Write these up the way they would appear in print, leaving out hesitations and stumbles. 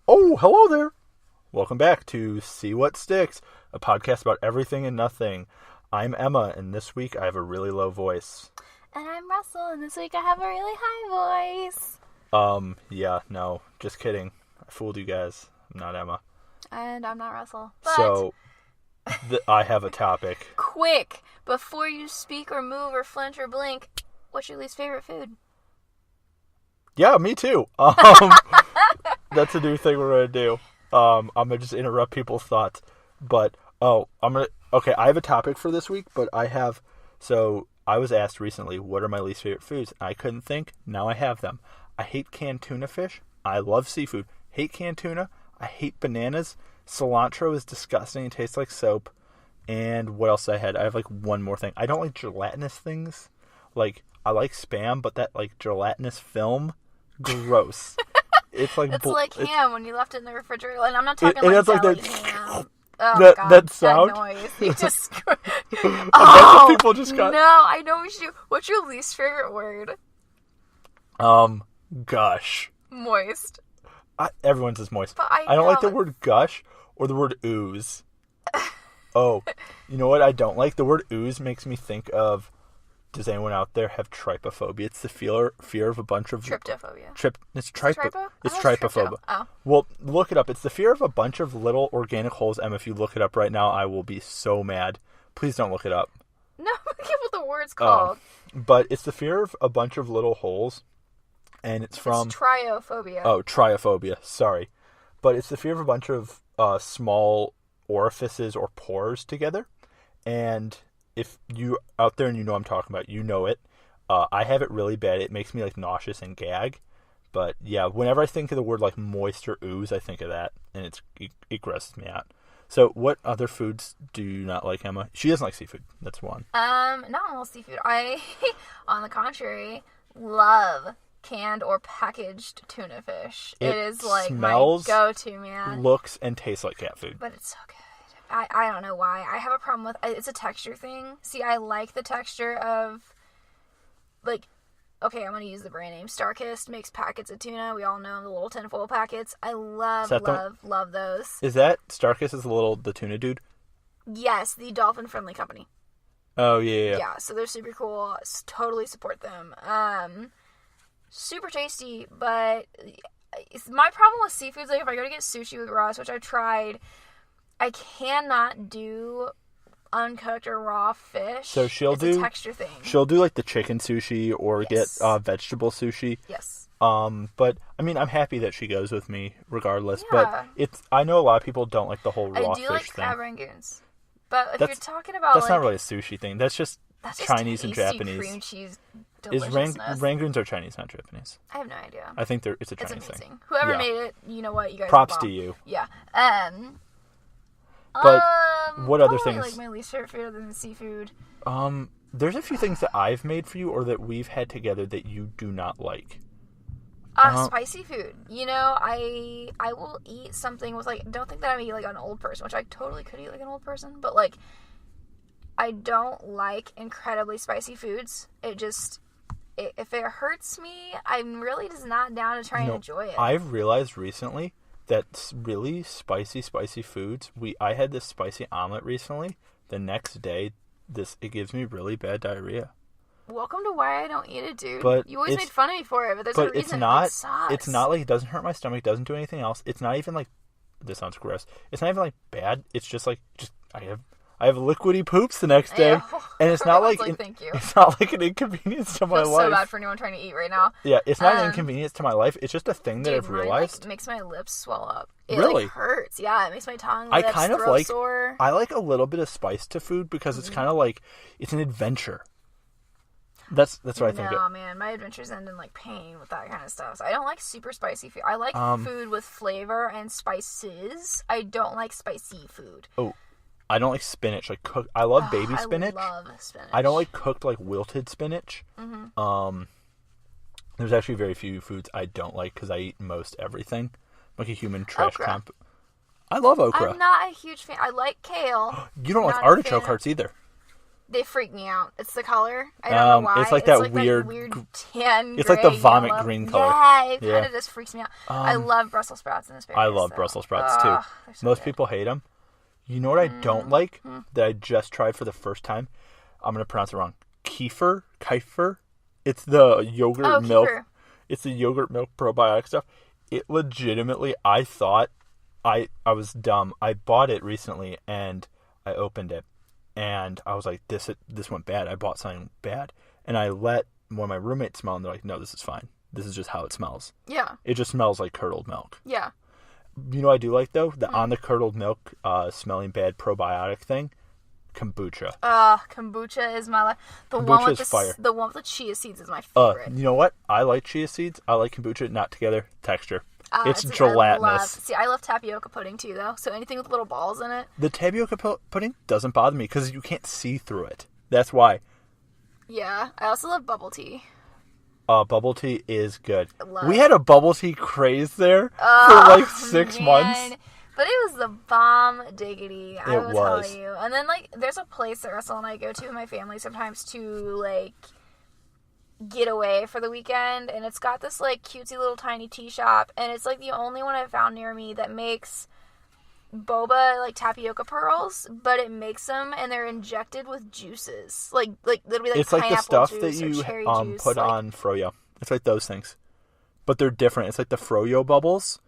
Oh, hello there. Welcome back to See What Sticks, a podcast about everything and nothing. I'm Emma, and this week I have a really low voice. And I'm Russell, and this week I have a really high voice. Yeah, no, just kidding. I fooled you guys. I'm not Emma. And I'm not Russell. But So, I have a topic. quick, before you speak or move or flinch or blink, what's your least favorite food? Yeah, me too. That's a new thing we're going to do. I'm going to just interrupt people's thoughts. But, okay, I have a topic for this week, but I was asked recently, what are my least favorite foods? I couldn't think. Now I have them. I hate canned tuna fish. I love seafood. Hate canned tuna. I hate bananas. Cilantro is disgusting. It tastes like soap. And what else I had? I have like one more thing. I don't like gelatinous things. Like, I like Spam, but that like gelatinous film, gross. It's like like ham when you left it in the refrigerator. And I'm not talking it like has, like, deli that- ham. Oh, that- God, that sound? noise. You just... A bunch of people just got... No, I know we should do... What's your least favorite word? Gush. Moist. Everyone's is moist. But I don't like the know. word gush or the word ooze. Oh, you know what I don't like? The word ooze makes me think of... Does anyone out there have trypophobia? It's the fear of a bunch of... Tryptophobia. It's trypo. It's trypophobia. Oh. Well, look it up. It's the fear of a bunch of little organic holes. Em, if you look it up right now, I will be so mad. Please don't look it up. No, I forget what the word's called. But it's the fear of a bunch of little holes, and it's from... It's triophobia. Oh, triophobia. Sorry. But it's the fear of a bunch of small orifices or pores together. And if you out there and you know what I'm talking about, you know it. I have it really bad. It makes me like nauseous and gag. But yeah, whenever I think of the word like moist or ooze, I think of that. And it grosses me out. So what other foods do you not like, Emma? She doesn't like seafood. That's one. Not all seafood. I, on the contrary, love canned or packaged tuna fish. It is like smells, my go-to, man. Looks, and tastes like cat food. But it's so good. I don't know why. I have a problem with it's a texture thing. See, I like the texture of, like, okay, I'm going to use the brand name. Starkist makes packets of tuna. We all know the little tinfoil packets. I love those. Is that Starkist is the tuna dude? Yes, the dolphin-friendly company. Oh, yeah. Yeah, so they're super cool. Totally support them. Super tasty, but my problem with seafood is like if I go to get sushi with Ross, which I've tried, I cannot do uncooked or raw fish. So it's a texture thing. She'll do like the chicken sushi or get vegetable sushi. Yes. But I mean, I'm happy that she goes with me regardless. Yeah. But I know a lot of people don't like the whole raw I do fish like thing. crab rangoons, but if you're talking about that's not really a sushi thing. That's just that's just Chinese and tasty Japanese. Cream cheese Is deliciousness. rangoons are Chinese, not Japanese? I have no idea. I think it's a Chinese amazing. thing. Whoever made it, you know what? You guys. Props are to bomb. you. Yeah. But what other probably, things? Like my least favorite food other than seafood. There's a few things that I've made for you or that we've had together that you do not like. Spicy food. You know, I will eat something with like. Don't think that I'm eating like an old person, which I totally could eat like an old person, but like, I don't like incredibly spicy foods. If it hurts me, I'm really just not down to try and enjoy it. I've realized recently that really spicy foods. I had this spicy omelet recently. The next day, it gives me really bad diarrhea. Welcome to why I don't eat it, dude. But you always made fun of me for it, but there's a reason. It sucks. It's not like it doesn't hurt my stomach. Doesn't do anything else. It's not even like. This sounds gross. It's not even like bad. It's just like I have liquidy poops the next day, and it's not like thank you. It's not like an inconvenience to my life. So bad for anyone trying to eat right now. Yeah, it's not an inconvenience to my life. It's just a thing that I've realized. It makes my lips swell up. It really like, hurts. Yeah, it makes my tongue. I kind of like. Sore. I like a little bit of spice to food because it's kind of like it's an adventure. That's what I think. No, man, my adventures end in like pain with that kind of stuff. So I don't like super spicy food. I like food with flavor and spices. I don't like spicy food. Oh, I don't like spinach. Like cooked. I love baby spinach. I love spinach. I don't like cooked like wilted spinach. Mm-hmm. There's actually very few foods I don't like because I eat most everything. I'm like a human trash comp. I love okra. I'm not a huge fan. I like kale. You don't like artichoke hearts either. They freak me out. It's the color. I don't know why. It's like that weird tan. It's like the vomit green color. Yeah, it kind of just freaks me out. I love Brussels sprouts in asparagus. I love Brussels sprouts too. So Most good. people hate them. You know what I don't like that I just tried for the first time? I'm going to pronounce it wrong. Kefir. It's the yogurt milk. Kefir. It's the yogurt milk probiotic stuff. It legitimately, I thought, I was dumb. I bought it recently and I opened it and I was like, this went bad. I bought something bad. And I let one of my roommates smell and they're like, no, this is fine. This is just how it smells. Yeah. It just smells like curdled milk. Yeah. You know what I do like, though? The on the curdled milk smelling bad probiotic thing? Kombucha. Kombucha is my life. The one with fire. The one with the chia seeds is my favorite. You know what? I like chia seeds. I like kombucha. Not together. Texture. It's gelatinous. I love tapioca pudding, too, though. So anything with little balls in it. The tapioca pudding doesn't bother me because you can't see through it. That's why. Yeah. I also love bubble tea. Bubble tea is good. We had a bubble tea craze there for like 6 months. But it was the bomb diggity, I will was. tell you. And then, like, there's a place that Russell and I go to with my family sometimes to, like, get away for the weekend. And it's got this, like, cutesy little tiny tea shop. And it's, like, the only one I've found near me that makes boba, like, tapioca pearls. But it makes them, and they're injected with juices. Like literally, like, it's like the stuff that juice you juice, put on Froyo. It's like those things. But they're different. It's like the Froyo bubbles,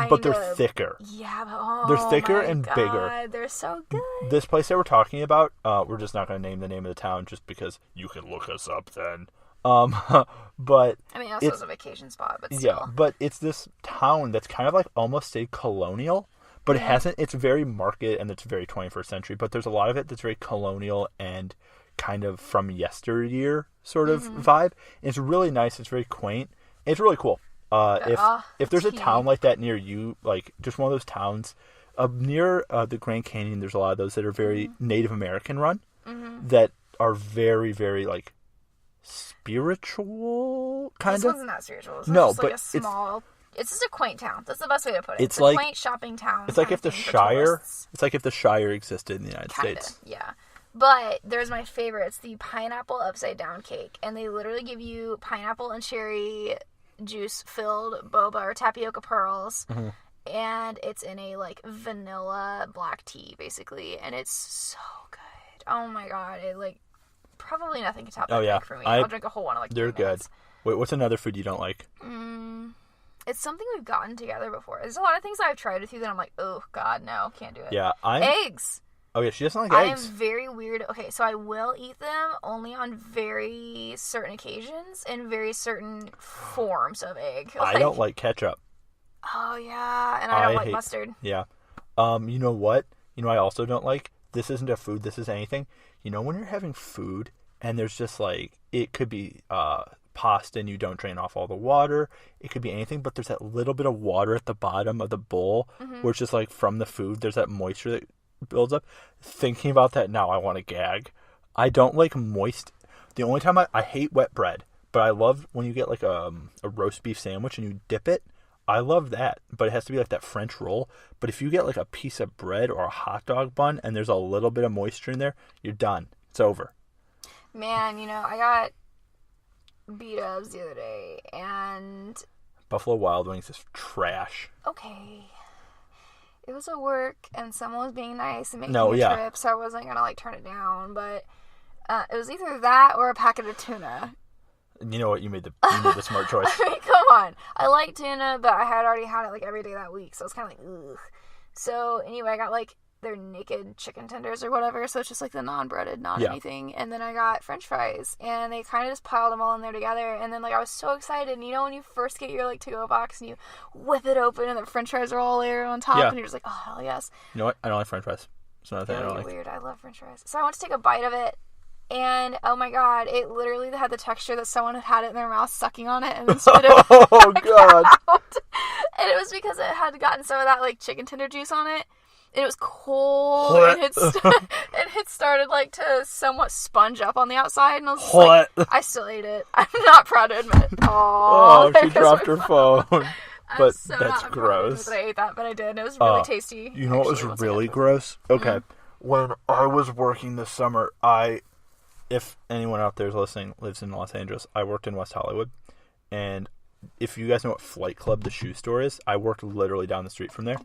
but they're thicker. Yeah, but they're thicker and God, bigger. They're so good. This place that we're talking about, we're just not going to name the name of the town just because you can look us up then. But I mean, also it's a vacation spot, but still. Yeah, but it's this town that's kind of like almost say colonial, but it hasn't. It's very market and it's very 21st century. But there's a lot of it that's very colonial and kind of from yesteryear sort of vibe. And it's really nice. It's very quaint. It's really cool. If there's a town like that near you, like just one of those towns near the Grand Canyon, there's a lot of those that are very Native American run that are very, very like spiritual kind this of. This one's not spiritual. This no, just but like a small. It's just a quaint town. That's the best way to put it. It's a like quaint shopping town. It's like if the Shire. It's like if the Shire existed in the United States. Yeah. But there's my favorite. It's the pineapple upside down cake, and they literally give you pineapple and cherry juice filled boba or tapioca pearls, and it's in a like vanilla black tea basically, and it's so good. Oh my god! It like probably nothing can top that cake for me. I'll drink a whole one in like 3 minutes. They're good. Wait, what's another food you don't like? It's something we've gotten together before. There's a lot of things I've tried with you that I'm like, oh god, no, can't do it. Yeah, eggs. Oh yeah, she doesn't like eggs. I am very weird. Okay, so I will eat them only on very certain occasions and very certain forms of egg. I don't like ketchup. Oh yeah, and I don't like mustard. Yeah. You know what? You know I also don't like? This isn't a food, this is anything. You know when you're having food and there's just like, it could be pasta and you don't drain off all the water. It could be anything, but there's that little bit of water at the bottom of the bowl where it's just like from the food, there's that moisture that builds up. Thinking about that now, I want to gag. I don't like moist. The only time I hate wet bread, but I love when you get like a roast beef sandwich and you dip it. I love that, but it has to be like that French roll. But if you get like a piece of bread or a hot dog bun and there's a little bit of moisture in there, you're done. It's over. Man, you know, I got B-dubs the other day, and Buffalo Wild Wings is trash. Okay. It was at work, and someone was being nice and making a trip, so I wasn't going to, like, turn it down, but it was either that or a packet of tuna. You know what? You made the smart choice. I mean, come on. I like tuna, but I had already had it, like, every day that week, so it's kind of like, ugh. So, anyway, I got, like, their naked chicken tenders or whatever, so it's just, like, the non-breaded, anything, and then I got french fries, and they kind of just piled them all in there together, and then, like, I was so excited, and you know when you first get your, like, to-go box, and you whip it open, and the french fries are all layered on top, and you're just like, oh, hell yes. You know what? I don't like french fries. It's another thing I don't like. Weird. I love french fries. So I went to take a bite of it, and oh my god, it literally had the texture that someone had it in their mouth sucking on it and then spit it oh god out. And it was because it had gotten some of that like chicken tender juice on it. And it was cold and it started like to somewhat sponge up on the outside, and I was just like, I still ate it. I'm not proud to admit. Oh, she dropped her phone. But so that's gross. I ate that, but I did. It was really tasty. You know what was really gross? Okay. When I was working this summer, I if anyone out there is listening lives in Los Angeles, I worked in West Hollywood, and if you guys know what Flight Club, the shoe store, is, I worked literally down the street from there.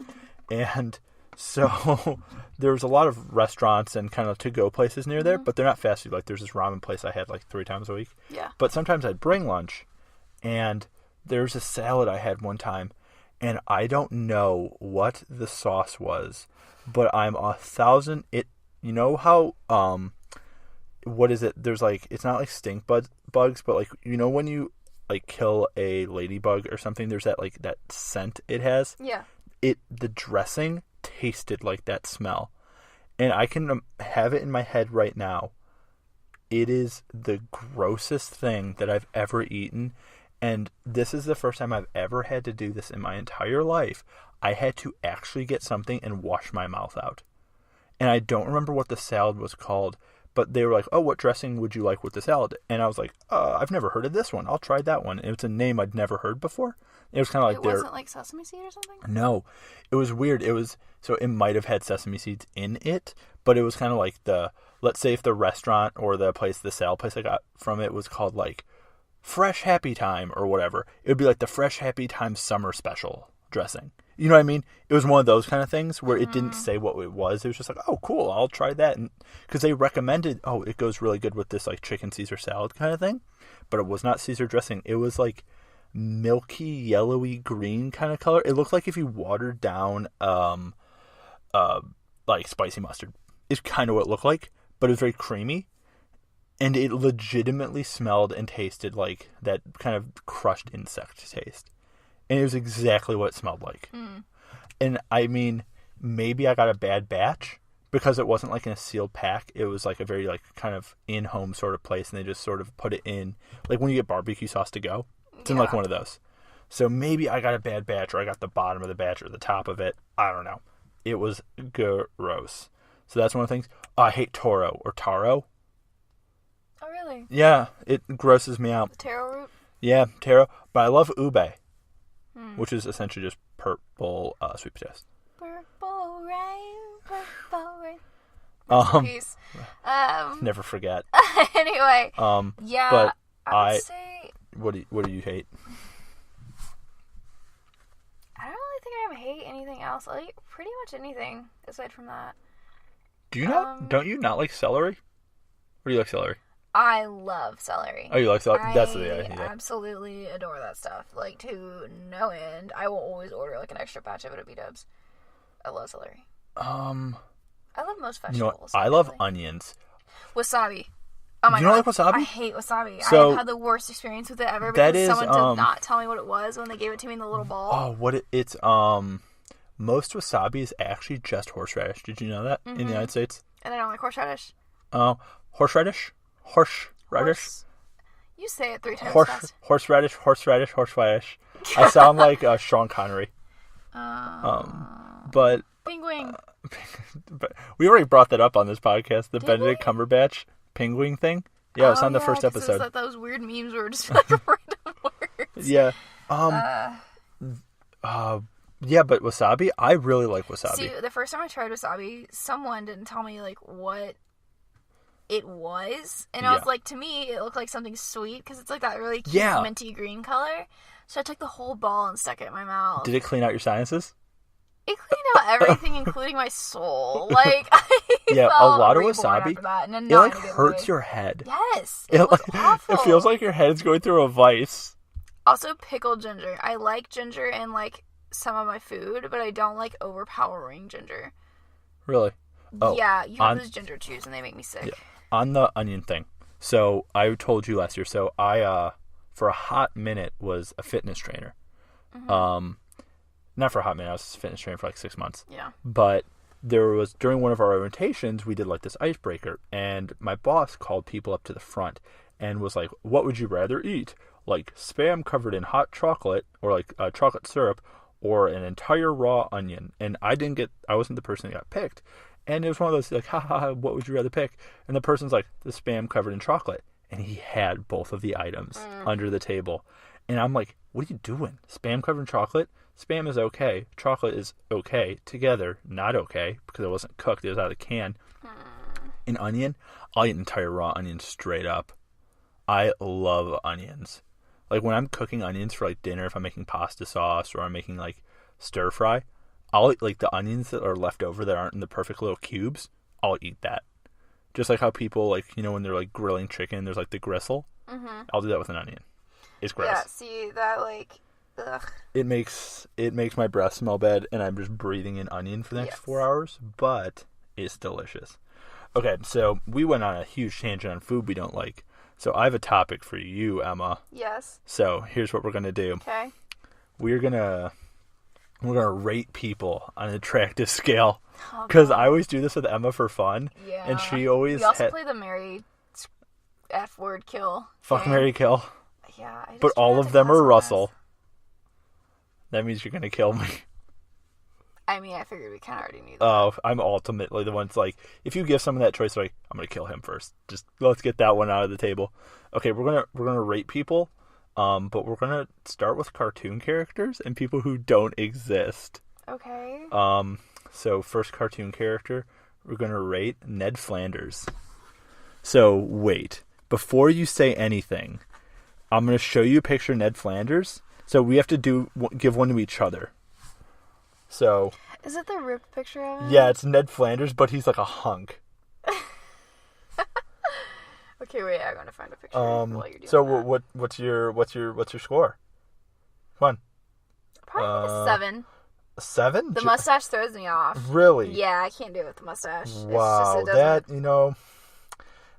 And so there was a lot of restaurants and kind of to-go places near there, but they're not fast food. Like, there's this ramen place I had like 3 times a week. Yeah. But sometimes I'd bring lunch, and there's a salad I had one time, and I don't know what the sauce was, but I'm 1,000... You know how... what is it? There's like... It's not like stink bugs, but like, you know when you like kill a ladybug or something, there's that like that scent it has. Yeah. The dressing tasted like that smell, and I can have it in my head right now. It is the grossest thing that I've ever eaten, and this is the first time I've ever had to do this in my entire life. I had to actually get something and wash my mouth out, and I don't remember what the salad was called. But they were like, oh, what dressing would you like with the salad? And I was like, I've never heard of this one. I'll try that one. And it's a name I'd never heard before. It was kind of like... It wasn't like sesame seed or something? No. It was weird. So it might have had sesame seeds in it, but it was kind of like let's say if the restaurant or the salad place I got from it was called like Fresh Happy Time or whatever. It would be like the Fresh Happy Time summer special dressing. You know what I mean? It was one of those kind of things where it didn't say what it was. It was just like, oh, cool, I'll try that. And because they recommended, oh, it goes really good with this like chicken Caesar salad kind of thing. But it was not Caesar dressing. It was like milky, yellowy green kind of color. It looked like if you watered down like spicy mustard. It's kind of what it looked like. But it was very creamy. And it legitimately smelled and tasted like that kind of crushed insect taste. And it was exactly what it smelled like. And I mean, maybe I got a bad batch because it wasn't like in a sealed pack. It was like a very like kind of in-home sort of place, and they just sort of put it in. Like when you get barbecue sauce to go, it's in like one of those. So maybe I got a bad batch, or I got the bottom of the batch or the top of it. I don't know. It was gross. So that's one of the things. Oh, I hate taro or taro. Oh, really? Yeah, it grosses me out. The taro root? Yeah, taro. But I love ube. Which is essentially just purple sweet potatoes. Purple rain, purple rain. Peace. Never forget. Anyway, yeah, but I would say... What do you hate? I don't really think I hate anything else. I like pretty much anything aside from that. Do you not? Don't you not like celery? Or do you like celery? I love celery. Oh, you like celery? That's the idea. I absolutely adore that stuff. Like, to no end. I will always order, like, an extra batch of it at B-Dubs. I love celery. I love most vegetables. I love onions. Wasabi. Oh, my God. You don't like wasabi? I hate wasabi. So, I had the worst experience with it ever because someone did not tell me what it was when they gave it to me in the little ball. Oh, it's, most wasabi is actually just horseradish. Did you know that in the United States? And I don't like horseradish. Horseradish? Horseradish? You say it 3 times fast. Horseradish. I sound like Sean Connery. But Penguin. But we already brought that up on this podcast. The Benedict Cumberbatch penguin thing. Yeah, it's on the first episode. It was like those weird memes were just like random words. Yeah. Yeah, but wasabi, I really like wasabi. See, the first time I tried wasabi, someone didn't tell me like what it was, and I was like, to me, it looked like something sweet because it's like that really cute minty green color. So I took the whole ball and stuck it in my mouth. Did it clean out your sinuses? It cleaned out everything, including my soul. Like, a lot of wasabi. It like hurts your head. Yes, it was awful. It feels like your head's going through a vice. Also, pickled ginger. I like ginger in like some of my food, but I don't like overpowering ginger. Really? Oh, yeah, you have those ginger chews and they make me sick. Yeah. On the onion thing, so I told you last year, so I for a hot minute was a fitness trainer. Not for a hot minute, I was a fitness trainer for like 6 months. Yeah. But there was, during one of our orientations, we did like this icebreaker, and my boss called people up to the front and was like, what would you rather eat? Like Spam covered in hot chocolate, or like chocolate syrup, or an entire raw onion. And I wasn't the person that got picked. And it was one of those, like, ha, what would you rather pick? And the person's like, the Spam covered in chocolate. And he had both of the items under the table. And I'm like, what are you doing? Spam covered in chocolate? Spam is okay. Chocolate is okay. Together, not okay. Because it wasn't cooked. It was out of the can. An onion, I'll eat an entire raw onion straight up. I love onions. Like when I'm cooking onions for like dinner, if I'm making pasta sauce or I'm making like stir fry, I'll eat like the onions that are left over that aren't in the perfect little cubes. I'll eat that. Just like how people like, you know, when they're like grilling chicken, there's like the gristle. Mm-hmm. I'll do that with an onion. It's gross. Yeah, see that like, ugh. It makes my breath smell bad, and I'm just breathing in onion for the next 4 hours. But it's delicious. Okay, so we went on a huge tangent on food we don't like. So I have a topic for you, Emma. Yes. So here's what we're gonna do. Okay. We're gonna rate people on an attractive scale, because I always do this with Emma for fun. Yeah. And she always. We also play the Mary F word kill. Fuck, Mary, kill. Yeah. But all of them are Russell. That means you're gonna kill me. I mean, I figured we kind of already knew that. Oh, I'm ultimately the one's like, if you give someone that choice, like, I'm gonna kill him first. Just let's get that one out of the table. Okay, we're gonna rate people, but we're gonna start with cartoon characters and people who don't exist. Okay. So first cartoon character, we're gonna rate Ned Flanders. So wait, before you say anything, I'm gonna show you a picture of Ned Flanders. So we have to give one to each other. So. Is it the ripped picture of him? Yeah, it's Ned Flanders, but he's like a hunk. Okay, wait, I'm gonna find a picture while you're doing so that. what's your score? Come on. Probably a 7. A 7? The mustache throws me off. Really? Yeah, I can't do it with the mustache. Wow, that, it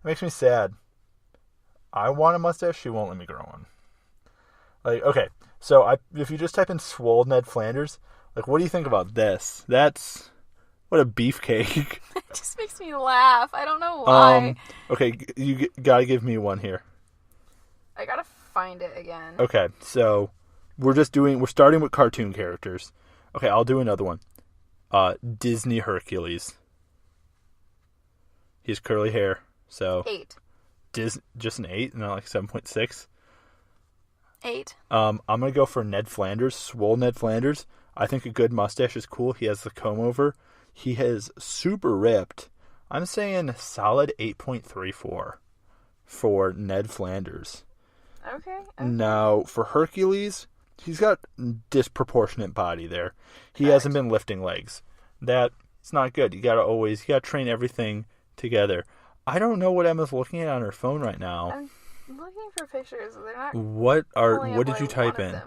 makes me sad. I want a mustache, she won't let me grow one. Like, okay, so if you just type in swole Ned Flanders, like, what do you think about this? That's... What a beefcake. It just makes me laugh. I don't know why. Okay, you gotta give me one here. I gotta find it again. Okay, so we're starting with cartoon characters. Okay, I'll do another one. Disney Hercules. He has curly hair, so... 8. Just an 8, not like 7.6? 8. I'm gonna go for Ned Flanders, swole Ned Flanders. I think a good mustache is cool. He has the comb over. He has super ripped. I'm saying solid 8.34 for Ned Flanders. Okay. Now, for Hercules, he's got disproportionate body there. He hasn't been lifting legs. It's not good. You gotta train everything together. I don't know what Emma's looking at on her phone right now. I'm looking for pictures. They're not. What did you type in?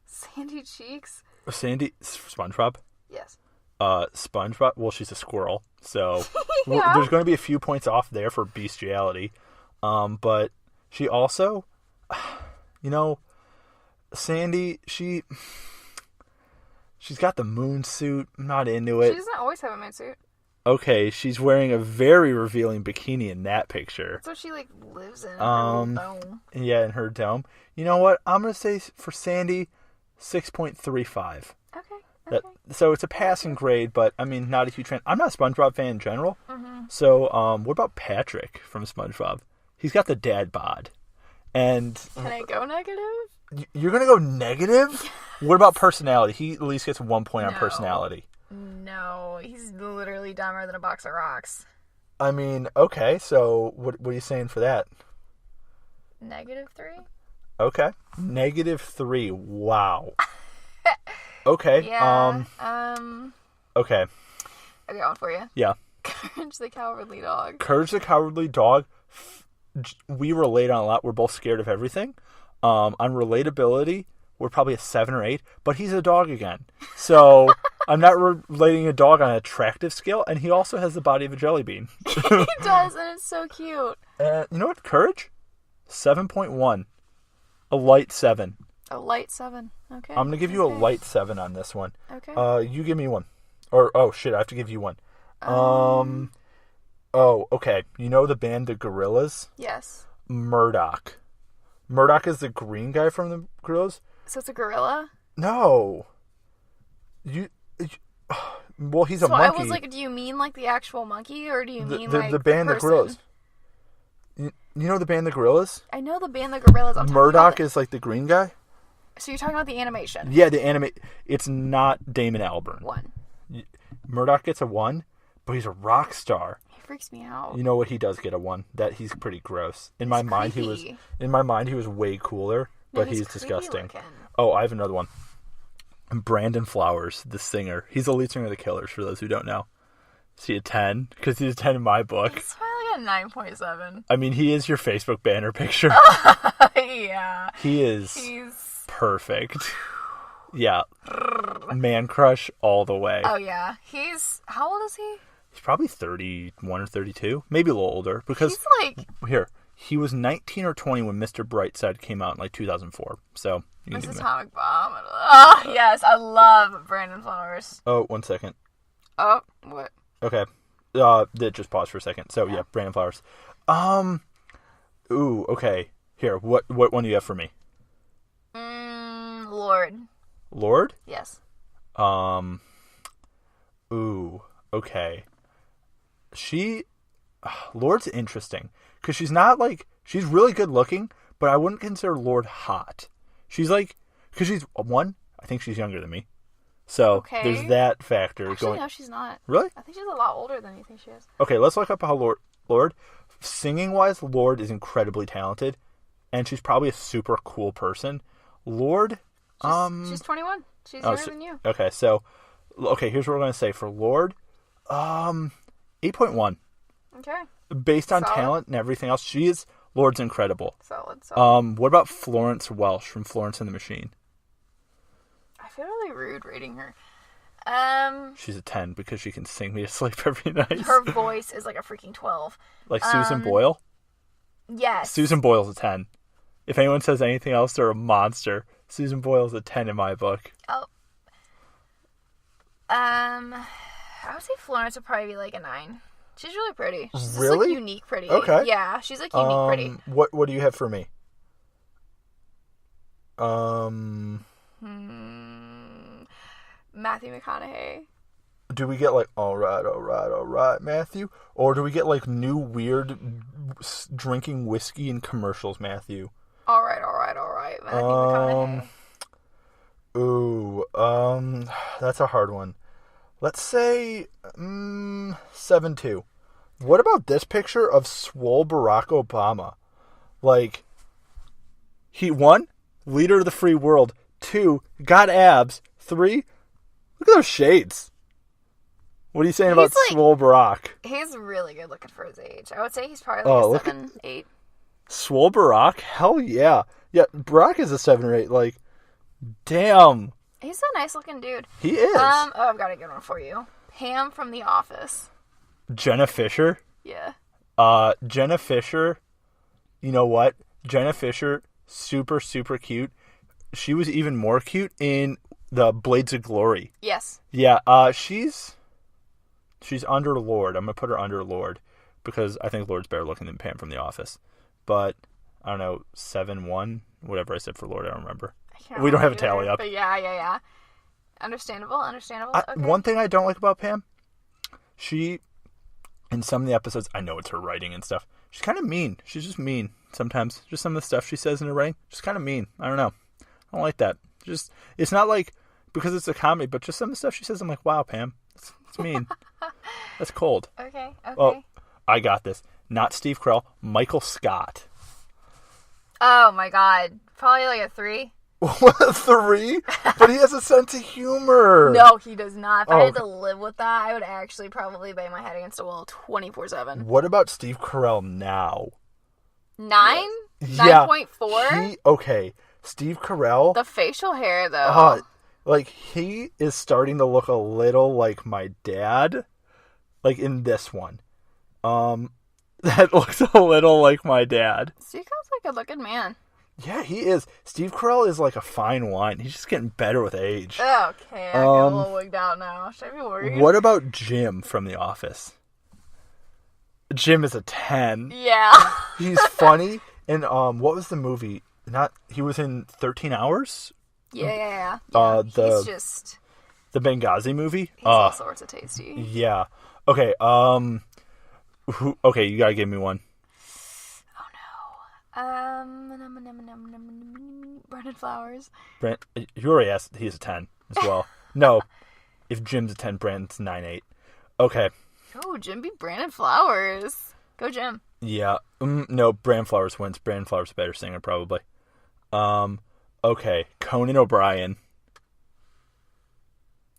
Sandy cheeks. Sandy SpongeBob? Yes. SpongeBob. Well, she's a squirrel, so Yeah. there's going to be a few points off there for bestiality. But she also, Sandy, she's got the moon suit. I'm not into it. She doesn't always have a moon suit. Okay, she's wearing a very revealing bikini in that picture. So she lives in her little dome. Yeah, in her dome. You know what? I'm gonna say for Sandy, 6.35. Okay. So it's a passing grade, but I mean, not a huge fan. I'm not a SpongeBob fan in general. Mm-hmm. So, what about Patrick from SpongeBob? He's got the dad bod. And can I go negative? You're gonna go negative? What about personality? He at least gets 1 point on personality. No, he's literally dumber than a box of rocks. I mean, okay, so what are you saying for that? -3? Okay. -3. Wow. Okay. Yeah. Okay. I got one for you. Yeah. Courage the Cowardly Dog. Courage the Cowardly Dog. We relate on a lot. We're both scared of everything. On relatability, we're probably a 7 or 8, but he's a dog again. So I'm not relating a dog on an attractive scale, and he also has the body of a jelly bean. He does, and it's so cute. You know what? Courage? 7.1. A light 7. A light 7. Okay. I'm going to give you a light 7 on this one. Okay. You give me one. Or, oh, shit, I have to give you one. Oh, okay. You know the band The Gorillaz? Yes. Murdoch. Murdoch is the green guy from the Gorillaz? So it's a gorilla? No. Well, he's a monkey. So I was like, do you mean like the actual monkey, or do you mean like the band The Gorillaz? You know the band The Gorillaz? I know the band The Gorillaz. Murdoch is like the green guy? So you're talking about the animation? Yeah, the It's not Damon Albarn. 1. Murdoch gets a 1, but he's a rock star. He freaks me out. You know what? He does get a 1. That he's pretty gross. In my mind, he was way cooler, but he's disgusting. Looking. Oh, I have another one. Brandon Flowers, the singer. He's the lead singer of the Killers, for those who don't know. Is he a 10? Because he's a 10 in my book. It's probably like a 9.7. I mean, he is your Facebook banner picture. Yeah. He's perfect. Yeah. Man crush all the way. Oh, yeah. How old is he? He's probably 31 or 32. Maybe a little older. Because, he's like... Here, he was 19 or 20 when Mr. Brightside came out in like 2004. So, you Miss can Atomic Bomb. Oh, yes. I love Brandon Flowers. Oh, 1 second. Oh, what? Okay. Just pause for a second. So, yeah, Brandon Flowers. Ooh, okay. Here, what one do you have for me? Lorde. Lorde? Yes. Ooh, okay. Lorde's interesting. Because she's not like, she's really good looking, but I wouldn't consider Lorde hot. She's like, because she's, one, I think she's younger than me. So, there's that factor. Actually, no, she's not. Really? I think she's a lot older than you think she is. Okay, let's look up how Lorde. Singing-wise, Lorde is incredibly talented, and she's probably a super cool person. Lorde, she's 21. She's younger than you. Okay, here's what we're going to say. For Lorde, 8.1. Okay. Based on talent and everything else, Lorde's incredible. Solid. What about Florence Welch from Florence and the Machine? I feel really rude reading her. She's a 10 because she can sing me to sleep every night. Her voice is like a freaking 12. Like Susan Boyle? Yes. Susan Boyle's a 10. If anyone says anything else, they're a monster. Susan Boyle's a 10 in my book. Oh. I would say Florence would probably be like a 9. She's really pretty. She's really? Just, like, unique pretty. Okay. Yeah, she's like unique pretty. What do you have for me? Matthew McConaughey. Do we get like, all right, Matthew? Or do we get like new weird drinking whiskey in commercials, Matthew? All right, Matthew McConaughey. Ooh, that's a hard one. Let's say 7-2. What about this picture of swole Barack Obama? Like, he, 1, leader of the free world. 2, got abs. 3, look at those shades. What are you saying about swole Barack? He's really good looking for his age. I would say he's probably like a 7, 8. Swole Barack? Hell yeah. Yeah, Barack is a 7 or 8. Like, damn. He's a nice looking dude. He is. I've got a good one for you. Pam from The Office. Jenna Fisher? Yeah. Jenna Fisher, you know what? Jenna Fisher, super, super cute. She was even more cute in the Blades of Glory. Yes. Yeah, she's under Lorde. I'm going to put her under Lorde because I think Lorde's better looking than Pam from The Office. But, I don't know, 7-1? Whatever I said for Lorde, I don't remember. We don't have a tally up. But yeah. Understandable. Okay. One thing I don't like about Pam, she, in some of the episodes, I know it's her writing and stuff, she's kind of mean. She's just mean sometimes. Just some of the stuff she says in her writing, just kind of mean. I don't know. I don't like that. It's not like, because it's a comedy, but just some of the stuff she says, I'm like, wow, Pam, it's mean. That's cold. Okay. Oh, I got this. Not Steve Carell, Michael Scott. Oh my god. Probably like a 3. What, a 3? But he has a sense of humor. No, he does not. If I had to live with that, I would actually probably bang my head against a wall 24/7. What about Steve Carell now? 9? Yeah. 9.4? Okay. Steve Carell. The facial hair, though. Like, he is starting to look a little like my dad. Like, in this one. That looks a little like my dad. Steve Carell's like a good looking man. Yeah, he is. Steve Carell is like a fine wine. He's just getting better with age. Okay, I get a little wigged out now. Should I be worried? What about Jim from The Office? Jim is a 10. Yeah. He's funny. And what was the movie? He was in 13 Hours? Yeah. He's just... The Benghazi movie? He's all sorts of tasty. Yeah. Okay, okay, you gotta give me one. Brandon Flowers. You already asked. He's a 10 as well. No, if Jim's a 10, Brandon's 9-8. Okay. Oh, Jim beat Brandon Flowers. Go, Jim. Yeah. No, Brandon Flowers wins. Brandon Flowers is a better singer, probably. Okay. Conan O'Brien.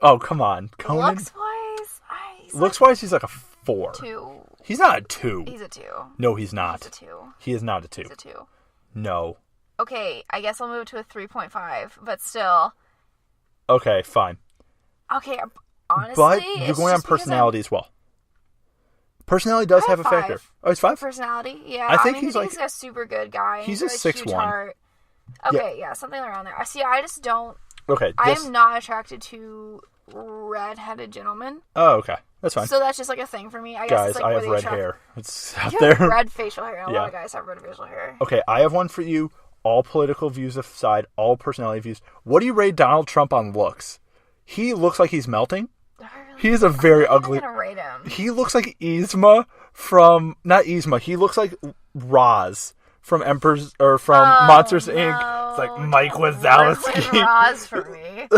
Oh, come on. Conan. Looks-wise, he's like a 4. 2. He's not a 2. He's a 2. No, he's not. He's a 2. He is not a 2. He's a 2. No. Okay, I guess I'll move it to a 3.5, but still. Okay, fine. Okay, honestly, but you're going on personality as well. Personality does have a factor. Oh, it's 5? Personality, yeah. I think he's he's a super good guy. He's a 6'1". Okay, yeah, something around there. See, I just don't. Okay. I'm not attracted to red-headed gentlemen. Oh, okay. That's fine. So that's just like a thing for me. I guys, guess it's I like have red hair. It's out you there. have red facial hair. A lot of guys have red facial hair. Okay, I have one for you. All political views aside, all personality views. What do you rate Donald Trump on looks? He looks like he's melting. He is a very ugly. I'm gonna rate him. He looks like Yzma from not Yzma. He looks like Roz from Monsters Inc. It's like Mike Wazowski. Roz for me.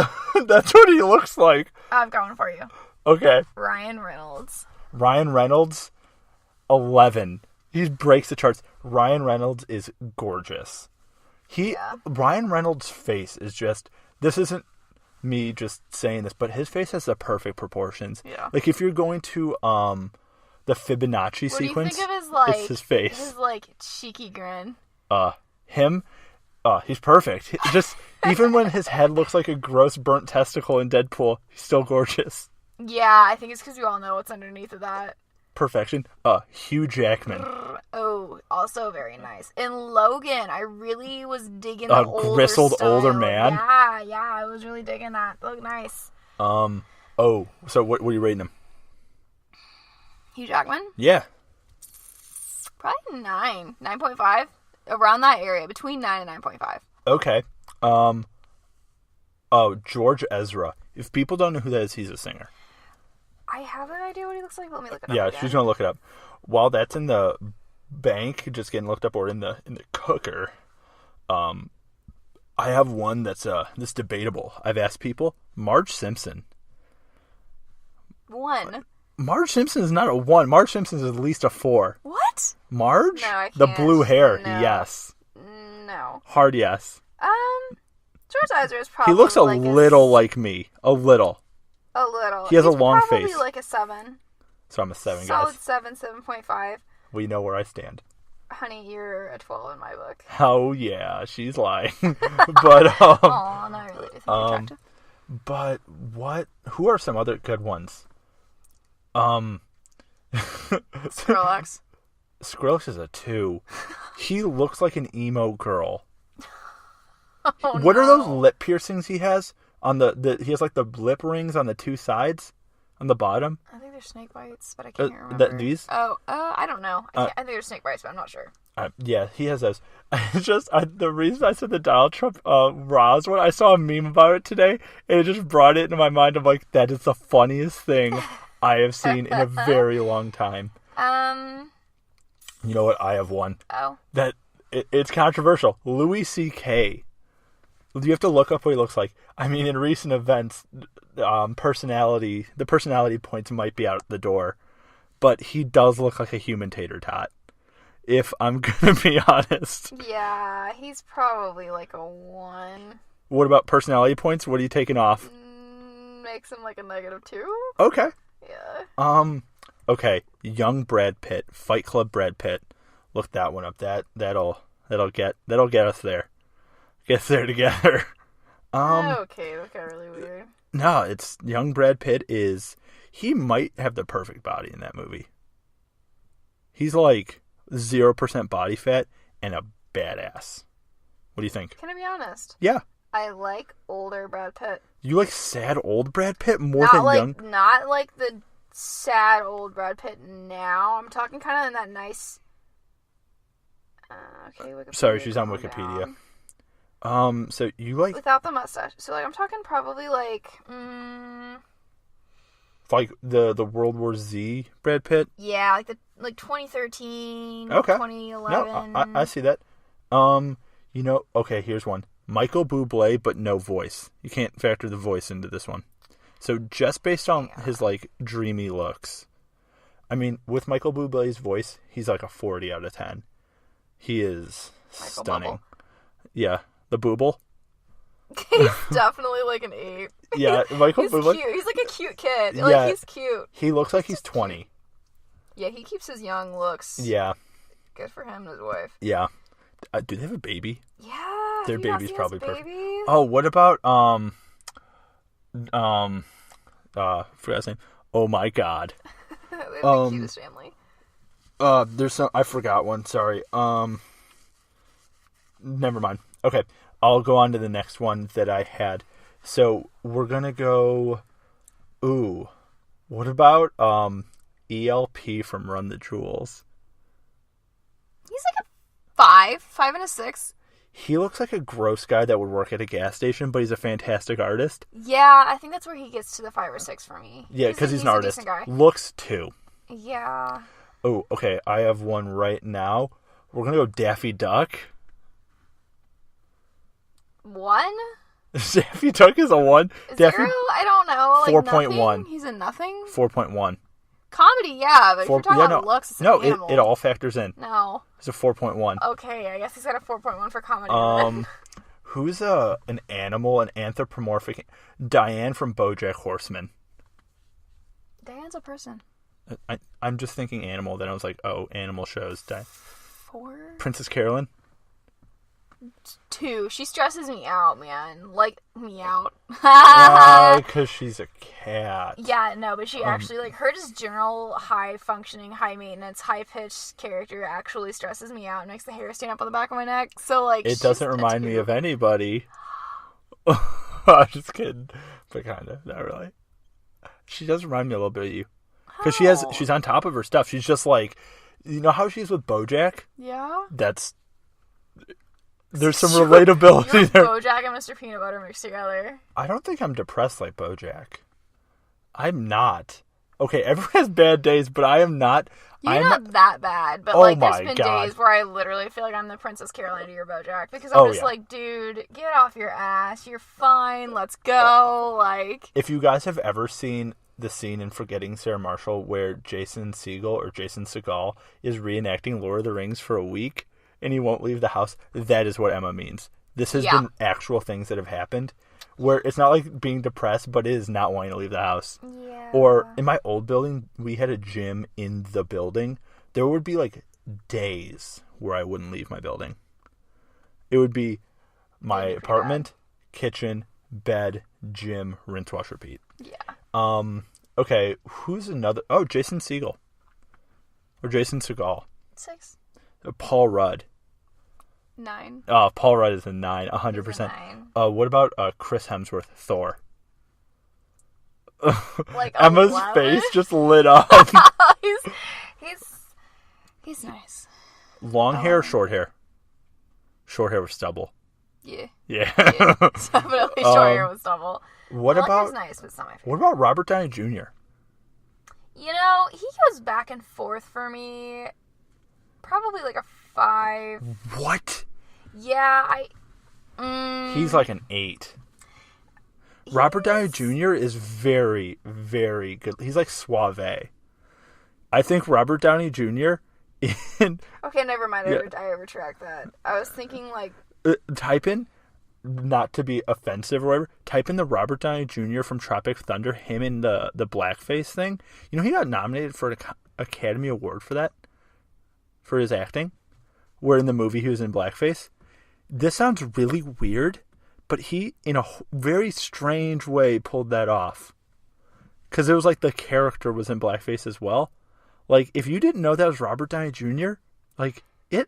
That's what he looks like. I've got one for you. Okay. Ryan Reynolds. Ryan Reynolds, 11. He breaks the charts. Ryan Reynolds is gorgeous. Ryan Reynolds' face is just. This isn't me just saying this, but his face has the perfect proportions. Yeah. Like if you're going to the Fibonacci sequence, what do you think of it's his face. His cheeky grin. He's perfect. Just even when his head looks like a gross burnt testicle in Deadpool, he's still gorgeous. Yeah, I think it's because we all know what's underneath of that. Perfection. Hugh Jackman. Oh, also very nice. In Logan, I really was digging the older grizzled style. older man. Yeah, I was really digging that. It looked nice. So what are you rating him? Hugh Jackman? Yeah. Probably 9. 9.5. Around that area, between 9 and 9.5. Okay. George Ezra. If people don't know who that is, he's a singer. I have an idea what he looks like. Let me look it up. Yeah, again. she's gonna look it up. While that's in the bank, just getting looked up, or in the cooker, I have one that's debatable. I've asked people. Marge Simpson. 1. Marge Simpson is not a 1. Marge Simpson is at least a 4. What? Marge? No, I can't. The blue hair. No. Yes. No. Hard yes. George Ezra is probably. He looks a little like me. A little. A little. He has a long face. Probably like a 7. So I'm a 7, guys. Solid 7.5. We know where I stand. Honey, you're a 12 in my book. Oh yeah, she's lying. But Aw, no, I really do think you're attractive. But what? Who are some other good ones? Skrillex. Skrillex is a 2. He looks like an emo girl. Oh, what are those lip piercings he has on he has like the lip rings on the 2 sides on the bottom? I think they're snake bites, but I can't remember. These? I don't know. I think they're snake bites, but I'm not sure. Yeah, he has those. The reason I said the Donald Trump Roz one, I saw a meme about it today, and it just brought it into my mind. I'm like, that is the funniest thing I have seen in a very long time. You know what? I have one. Oh. That it's controversial. Louis C.K. You have to look up what he looks like. I mean, in recent events, the personality points might be out the door, but he does look like a human tater tot. If I'm gonna be honest. Yeah, he's probably like a 1. What about personality points? What are you taking off? Makes him like a -2. Okay. Yeah. Okay. Young Brad Pitt, Fight Club Brad Pitt. Look that one up. That'll get us there. Get us there together. Okay, that got really weird. No, it's young Brad Pitt he might have the perfect body in that movie. He's like 0% body fat and a badass. What do you think? Can I be honest? Yeah. I like older Brad Pitt. You like sad old Brad Pitt more than young? Not like the sad old Brad Pitt now. I'm talking kind of in that nice... okay, Wikipedia. Sorry, she's on Wikipedia. So you like... Without the mustache. So, I'm talking probably like... Like the World War Z Brad Pitt? Yeah, like 2013, okay. 2011. No, I see that. Okay, here's one. Michael Bublé, but no voice. You can't factor the voice into this one. So just based on his, like, dreamy looks, I mean, with Michael Bublé's voice, he's like a 40 out of 10. He is Michael stunning. Bubble. Yeah, the Booble. He's definitely like an 8. Yeah, Michael He's Bublé. cute. He's like a cute kid. Yeah. Like, he's cute. He looks like he's 20. Yeah, he keeps his young looks. Yeah, Good for him and his wife. yeah. Do they have a baby? Yeah. Their have you not baby's seen probably his perfect. babies? Oh, what about forgot his name. Oh my God. They're the cutest family. There's some. I forgot one. Sorry. Never mind. Okay, I'll go on to the next one that I had. So we're gonna go. Ooh, what about ELP from Run the Jewels? He's like a 5 and a 6. He looks like a gross guy that would work at a gas station, but he's a fantastic artist. Yeah, I think that's where he gets to the 5 or 6 for me. Yeah, because he's an artist. A decent guy. Looks too. Yeah. Oh, okay. I have one right now. We're gonna go Daffy Duck. 1? Daffy Duck is a 1. 0? I don't know. Like 4.1. He's a nothing? 4.1. Comedy, yeah, but if you're talking about looks, it's an animal. it all factors in. No. It's a 4.1. Okay, I guess he's got a 4.1 for comedy. Who's an animal, an anthropomorphic? Diane from BoJack Horseman. Diane's a person. I'm just thinking animal. Then I was like, oh, animal shows. 4? Princess Carolyn. 2. She stresses me out, man. Like, me out. Because she's a cat. Yeah, no, but she actually, like, her just general high-functioning, high-maintenance, high-pitched character actually stresses me out and makes the hair stand up on the back of my neck. So, like, it doesn't remind me of anybody. I'm just kidding. But kind of. Not really. She does remind me a little bit of you. Because she's on top of her stuff. She's just like, you know how she's with BoJack? Yeah. There's some relatability there. BoJack and Mr. Peanut Butter mixed together. I don't think I'm depressed like BoJack. I'm not. Okay, everyone has bad days, but I am not. You're not that bad, but like there's been God. days where I literally feel like I'm the Princess Caroline to your BoJack because I'm like, dude, get off your ass. You're fine. Let's go. Like, if you guys have ever seen the scene in Forgetting Sarah Marshall where Jason Segel is reenacting Lord of the Rings for a week and he won't leave the house, that is what Emma means. This has been actual things that have happened where it's not like being depressed, but it is not wanting to leave the house. Yeah. Or in my old building, we had a gym in the building. There would be like days where I wouldn't leave my building. It would be my apartment, kitchen, bed, gym, rinse, wash, repeat. Yeah. Okay, who's another? Oh, Jason Segel. Or Jason Segal. 6. Paul Rudd. 9. Paul Rudd is a 9, 100%. 9. What about Chris Hemsworth, Thor? Like Emma's 11? face just lit up. he's nice. Long hair or short hair? Short hair with stubble. Yeah. Yeah. Definitely short hair with stubble. What about nice, but it's not my favorite. What about Robert Downey Jr.? You know, he goes back and forth for me. Probably like a 5. What? Yeah, He's like an 8. Robert Downey Jr. is very, very good. He's like suave. I think Robert Downey Jr. in... Okay, never mind. I retract that. I was thinking like... type in, not to be offensive or whatever, type in the Robert Downey Jr. from Tropic Thunder, him in the blackface thing. You know, he got nominated for an Academy Award for that. For his acting. Where in the movie he was in blackface. This sounds really weird, but he, in a very strange way, pulled that off. Because it was like the character was in blackface as well. Like, if you didn't know that was Robert Downey Jr., like, Can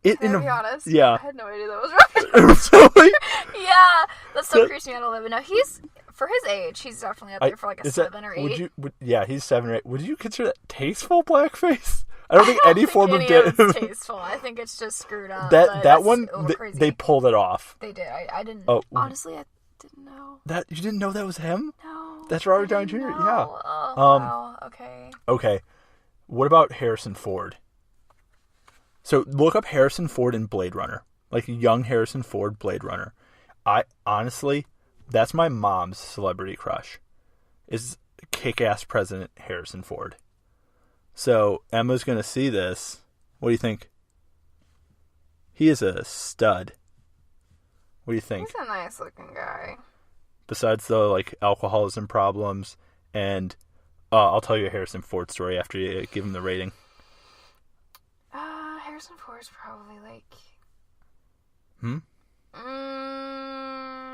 I be honest? Yeah. I had no idea that was Robert Downey Jr. Yeah, that's so creepy out of living. Now, he's, for his age, he's definitely up there for like a 7 or 8. Yeah, he's 7 or 8. Would you consider that tasteful blackface? I don't think any form of it's tasteful. I think it's just screwed up. That one, they pulled it off. They did. I didn't. Oh, honestly, I didn't know. That you didn't know that was him? No. That's Robert Downey Jr. Know. Yeah. Oh, wow. Okay. Okay. What about Harrison Ford? So look up Harrison Ford in Blade Runner, like young Harrison Ford, Blade Runner. I honestly, that's my mom's celebrity crush. Is kick-ass President Harrison Ford. So Emma's going to see this. What do you think? He is a stud. What do you think? He's a nice looking guy. Besides the like alcoholism problems, and I'll tell you a Harrison Ford story after you give him the rating. Harrison Ford's probably like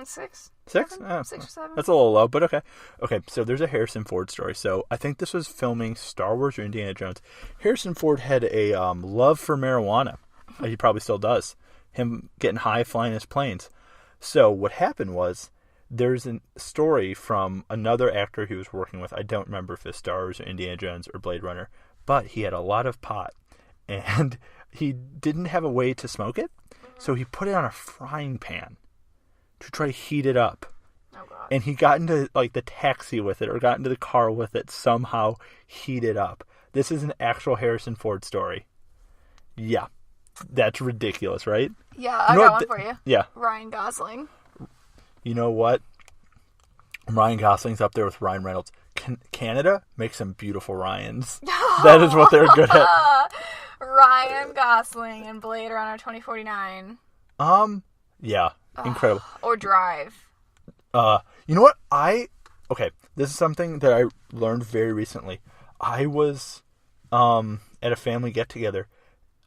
6. 6? 6 or 7. That's a little low, but okay. Okay, so there's a Harrison Ford story. So I think this was filming Star Wars or Indiana Jones. Harrison Ford had a love for marijuana. He probably still does. Him getting high flying his planes. So what happened was there's a story from another actor he was working with. I don't remember if it's Star Wars or Indiana Jones or Blade Runner, but he had a lot of pot and he didn't have a way to smoke it. So he put it on a frying pan to try to heat it up. Oh, God. And he got into like the taxi with it or got into the car with it, somehow heat it up. This is an actual Harrison Ford story. Yeah. That's ridiculous, right? Yeah, I got one for you. Yeah. Ryan Gosling. You know what? Ryan Gosling's up there with Ryan Reynolds. Canada makes some beautiful Ryans. That is what they're good at. Ryan Gosling in Blade Runner 2049. Yeah. Incredible. Or Drive. You know what? Okay, this is something that I learned very recently. I was at a family get-together.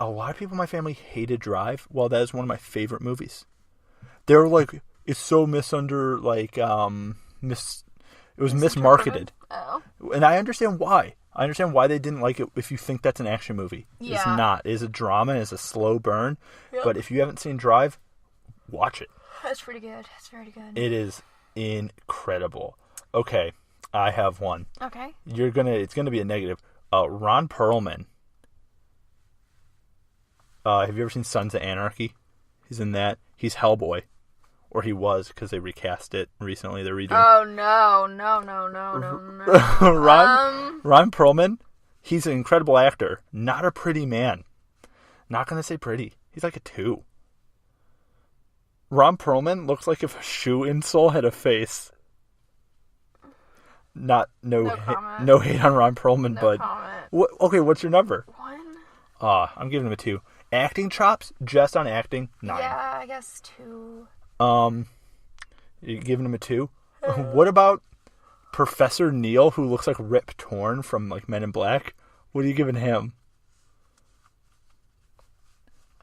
A lot of people in my family hated Drive. Well, that is one of my favorite movies. They were like, it's so it was mismarketed. Oh. And I understand why. I understand why they didn't like it if you think that's an action movie. Yeah. It's not. It is a drama. It's a slow burn. Yep. But if you haven't seen Drive, watch it. That's pretty good. That's very good. It is incredible. Okay, I have one. Okay. It's gonna be a negative. Ron Perlman. Have you ever seen Sons of Anarchy? He's in that. He's Hellboy. Or he was, because they recast it recently. They're redoing. Oh, no. Ron Perlman, he's an incredible actor. Not a pretty man. Not going to say pretty. He's like a 2. Ron Perlman looks like if a shoe insole had a face. No hate on Ron Perlman, No but... comment. Okay, what's your number? 1. I'm giving him a 2. Acting chops, just on acting, 9. Yeah, I guess 2. You're giving him a 2? What about Professor Neil, who looks like Rip Torn from like Men in Black? What are you giving him?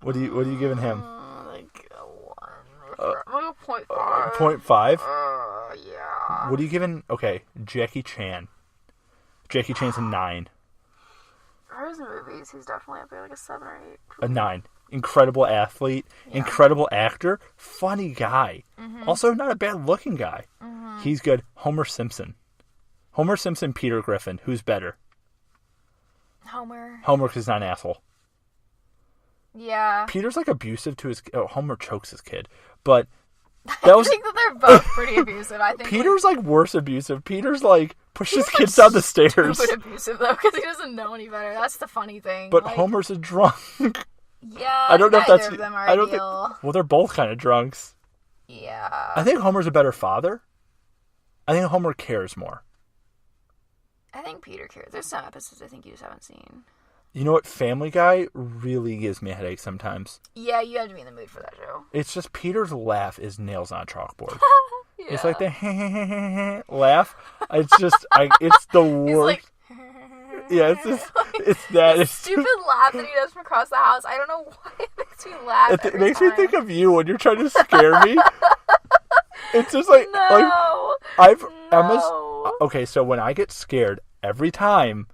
What are you giving him? Like a 1. Like a 0.5. 0.5? Yeah. What are you giving? Okay, Jackie Chan. Jackie Chan's a 9. For his movies, he's definitely up there like a 7 or 8. A 9. Incredible athlete, incredible actor, funny guy. Mm-hmm. Also, not a bad looking guy. Mm-hmm. He's good. Homer Simpson, Peter Griffin. Who's better? Homer, because he's not an asshole. Yeah. Peter's like abusive to his. Homer chokes his kid, but that was. I think that they're both pretty abusive. I think Peter's like worse abusive. Peter's like pushes kids down the stairs. Stupid abusive though, because he doesn't know any better. That's the funny thing. But Homer's a drunk. Yeah, I don't know if that's. Of them are I don't ideal. think. Well, they're both kind of drunks. Yeah. I think Homer's a better father. I think Homer cares more. I think Peter cares. There's some episodes I think you just haven't seen. You know what? Family Guy really gives me a headache sometimes. Yeah, you have to be in the mood for that show. It's just Peter's laugh is nails on a chalkboard. Yeah. It's like the laugh. It's just, it's the worst. Yeah, it's just, it's that. It's stupid laugh that he does from across the house. I don't know why it makes me laugh. It makes me think of you when you're trying to scare me. It's just like, Emma's. Okay, so when I get scared, every time,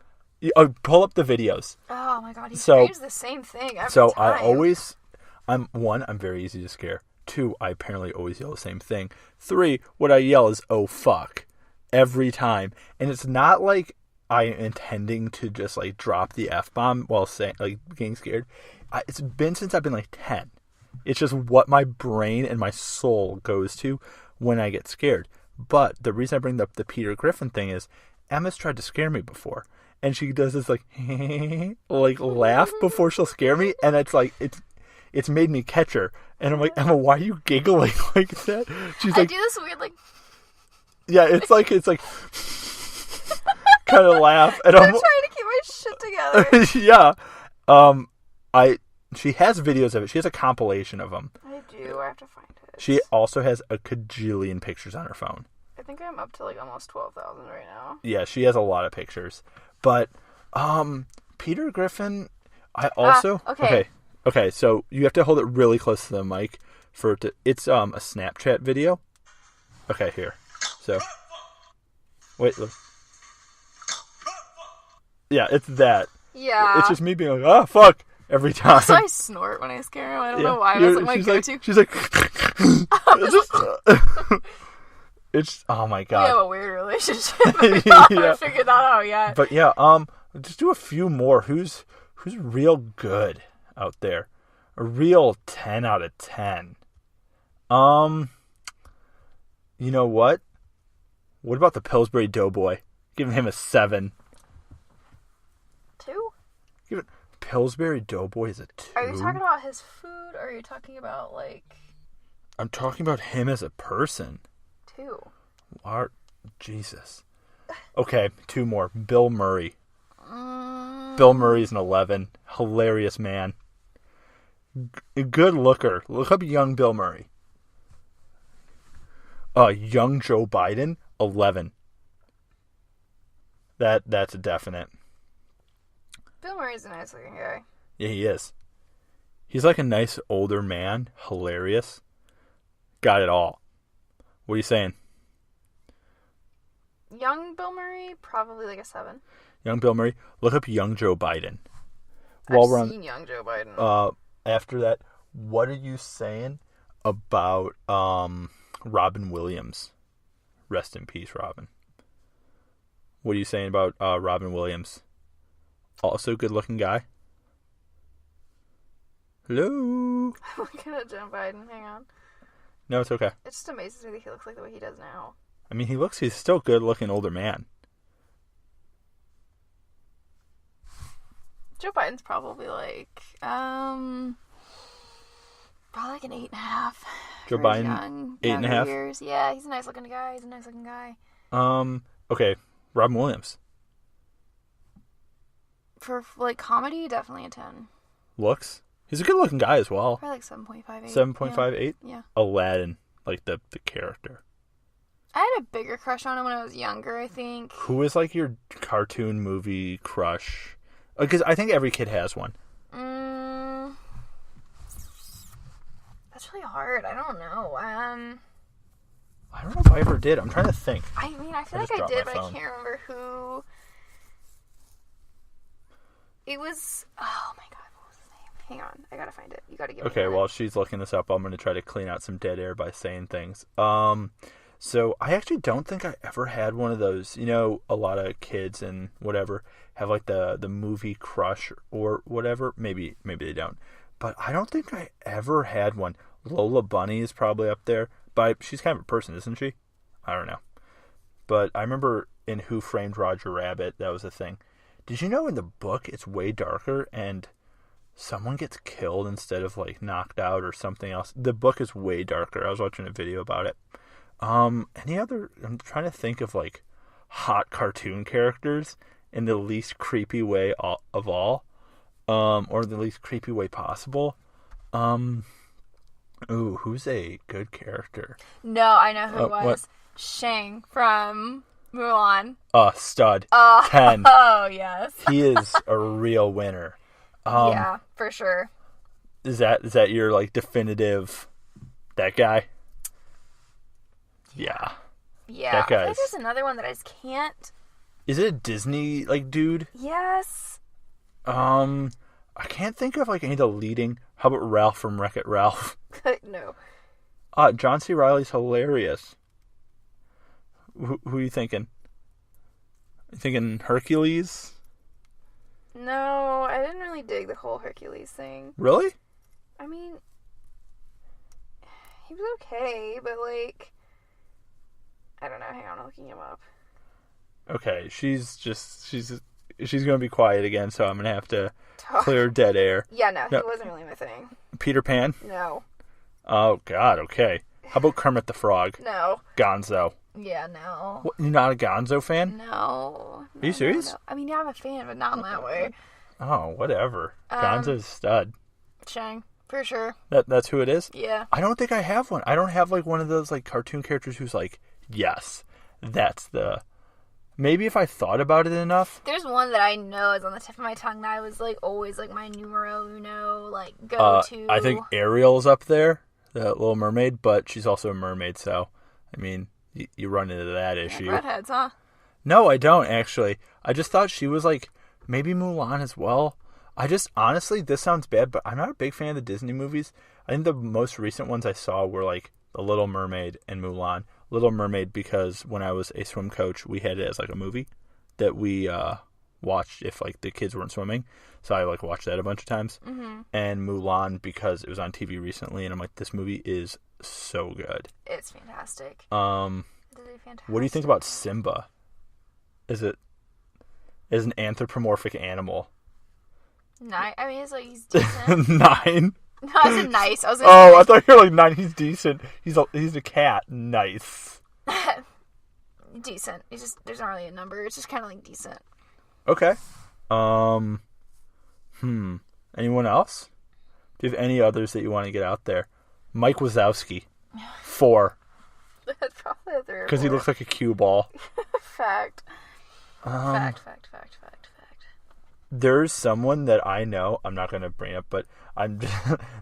pull up the videos. Oh my God, he screams the same thing every time. I'm very easy to scare. 2, I apparently always yell the same thing. 3, what I yell is, oh fuck, every time. And it's not like I am intending to just like drop the F-bomb while saying, like, getting scared. It's been since I've been like 10. It's just what my brain and my soul goes to when I get scared. But the reason I bring up the Peter Griffin thing is Emma's tried to scare me before. And she does this like, like laugh before she'll scare me. And it's like, it's made me catch her. And I'm like, Emma, why are you giggling like that? She's like, I do this weird like. Yeah, it's like kind of laugh. And I'm trying to keep my shit together. together. Yeah. She has videos of it. She has a compilation of them. I do. I have to find it. She also has a cajillion pictures on her phone. I think I'm up to like almost 12,000 right now. Yeah, she has a lot of pictures. But Peter Griffin, I also Okay, so you have to hold it really close to the mic for it to. It's a Snapchat video. Okay, here. So wait, look. Yeah, it's that. Yeah. It's just me being like, oh fuck, every time. So I snort when I scare him. I don't know why. That's like my go-to. She's like, it's oh my god. We have a weird relationship. I haven't figured that out yet. But yeah, just do a few more. Who's real good out there? A real 10 out of 10. You know what? What about the Pillsbury Doughboy? Giving him a 7. 2? Pillsbury Doughboy is a 2. Are you talking about his food, or are you talking about like? I'm talking about him as a person. 2. Jesus. Okay, 2 more. Bill Murray. Bill Murray's an 11. Hilarious man. Good looker. Look up young Bill Murray. Young Joe Biden, 11. That's a definite. Bill Murray's a nice looking guy. Yeah, he is. He's like a nice older man. Hilarious. Got it all. What are you saying? Young Bill Murray, probably like a 7. Young Bill Murray. Look up young Joe Biden. I've seen young Joe Biden. After that, what are you saying about Robin Williams? Rest in peace, Robin. What are you saying about Robin Williams? Also good looking guy. Hello? I'm looking at Joe Biden. Hang on. No, it's okay. It just amazes me that he looks like the way he does now. I mean, he's still good looking older man. Joe Biden's probably like, probably like an 8.5. Joe Biden, 8.5? Years. Yeah, he's a nice looking guy. Okay, Robin Williams. For like comedy, definitely a 10. Looks? He's a good looking guy as well. Probably like 7.58. 7.58? Yeah. Aladdin, like the character. I had a bigger crush on him when I was younger, I think. Who is like your cartoon movie crush? Because I think every kid has one. That's really hard. I don't know. I don't know if I ever did. I'm trying to think. I mean, I feel like I did, but I can't remember who. It was. Oh my god, what was his name? Hang on, I gotta find it. You gotta give me. Okay, while she's looking this up, I'm gonna try to clean out some dead air by saying things. So I actually don't think I ever had one of those. You know, a lot of kids and whatever have like the movie crush or whatever. Maybe they don't. But I don't think I ever had one. Lola Bunny is probably up there. But she's kind of a person, isn't she? I don't know. But I remember in Who Framed Roger Rabbit, that was a thing. Did you know in the book it's way darker and someone gets killed instead of like knocked out or something else? The book is way darker. I was watching a video about it. Any other? I'm trying to think of like hot cartoon characters in the least creepy way of all, or the least creepy way possible. Ooh, who's a good character? No, I know who it was. What? Shang from Mulan. Stud. 10. Oh, yes. He is a real winner. Yeah, for sure. Is that your like definitive? That guy. Yeah. Yeah. That guy's... I think there's another one that I just can't. Is it a Disney like dude? Yes. I can't think of like any of the leading. How about Ralph from Wreck-It Ralph? No. John C. Reilly's hilarious. Who are you thinking? You thinking Hercules? No, I didn't really dig the whole Hercules thing. Really? I mean, he was okay, but like, I don't know. Hang on, I'm looking him up. Okay, she's gonna be quiet again, so I'm gonna have to clear dead air. Yeah, no, he wasn't really my thing. Peter Pan? No. Oh God, okay. How about Kermit the Frog? No. Gonzo? Yeah, no. What, you're not a Gonzo fan? No. Are you serious? No. I mean, yeah, I'm a fan, but not in that way. Oh, whatever. Gonzo's a stud. Shang, for sure. That's who it is? Yeah. I don't think I have one. I don't have like one of those like cartoon characters who's like, yes, that's the... Maybe if I thought about it enough. There's one that I know is on the tip of my tongue that I was like always like my numero uno, like go-to. I think Ariel's up there, the Little Mermaid, but she's also a mermaid, so, I mean, you run into that issue. Redheads, huh? No, I don't, actually. I just thought she was like, maybe Mulan as well. Honestly, this sounds bad, but I'm not a big fan of the Disney movies. I think the most recent ones I saw were like The Little Mermaid and Mulan. Little Mermaid because when I was a swim coach, we had it as like a movie that we watched if like the kids weren't swimming. So I like watched that a bunch of times. Mm-hmm. And Mulan because it was on TV recently, and I'm like, this movie is so good. It's fantastic. Fantastic. What do you think about Simba? Is an anthropomorphic animal? 9. I mean, he's decent. 9. No, I said nice. I thought you were like 9. He's decent. He's a cat. Nice. Decent. It's just there's not really a number. It's just kind of like decent. Okay. Anyone else? Do you have any others that you want to get out there? Mike Wazowski. 4. That's probably a 3 or 4. Because he looks like a cue ball. Fact. Fact. There's someone that I know. I'm not going to bring up, but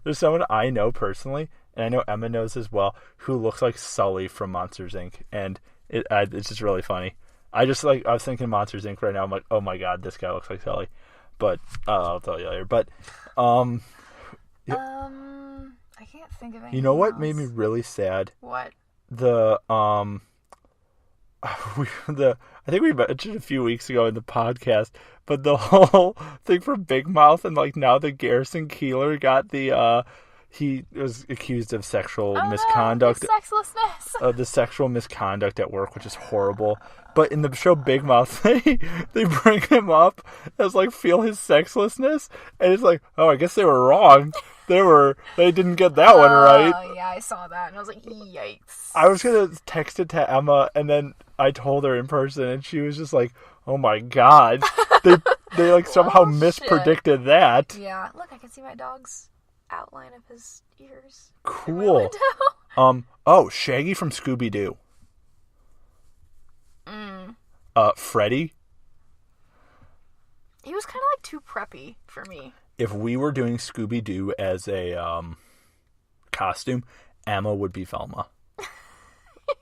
there's someone I know personally, and I know Emma knows as well, who looks like Sully from Monsters Inc. And it's just really funny. I was thinking Monsters Inc. right now. I'm like, oh my god, this guy looks like Sully. But I'll tell you later. But I can't think of anything. You know what made me really sad? What? I think we mentioned a few weeks ago in the podcast, but the whole thing for Big Mouth and like now that Garrison Keillor got he was accused of sexual misconduct. No, sexlessness. The sexual misconduct at work, which is horrible. But in the show Big Mouth, they bring him up as like feel his sexlessness, and it's like, oh, I guess they were wrong. They didn't get that one right. Oh yeah, I saw that, and I was like, yikes. I was gonna text it to Emma, and then I told her in person, and she was just like, oh my god, they like somehow mispredicted that. Yeah, look, I can see my dog's outline of his ears. Cool. Shaggy from Scooby-Doo. Freddy. He was kind of like too preppy for me. If we were doing Scooby-Doo as a costume, Emma would be Velma.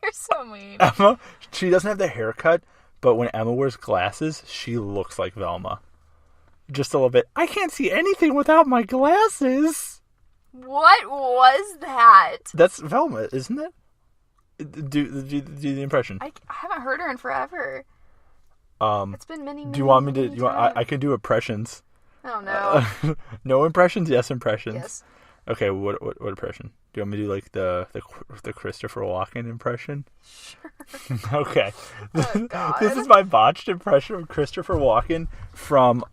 You're so mean. Emma, she doesn't have the haircut, but when Emma wears glasses, she looks like Velma. Just a little bit. I can't see anything without my glasses. What was that? That's Velma, isn't it? Do the impression. I haven't heard her in forever. It's been many. Do you want me to? I can do impressions. Oh no. No impressions. Yes, impressions. Yes. Okay. What impression? Do you want me to do like the Christopher Walken impression? Sure. Okay. Oh, God. This is my botched impression of Christopher Walken from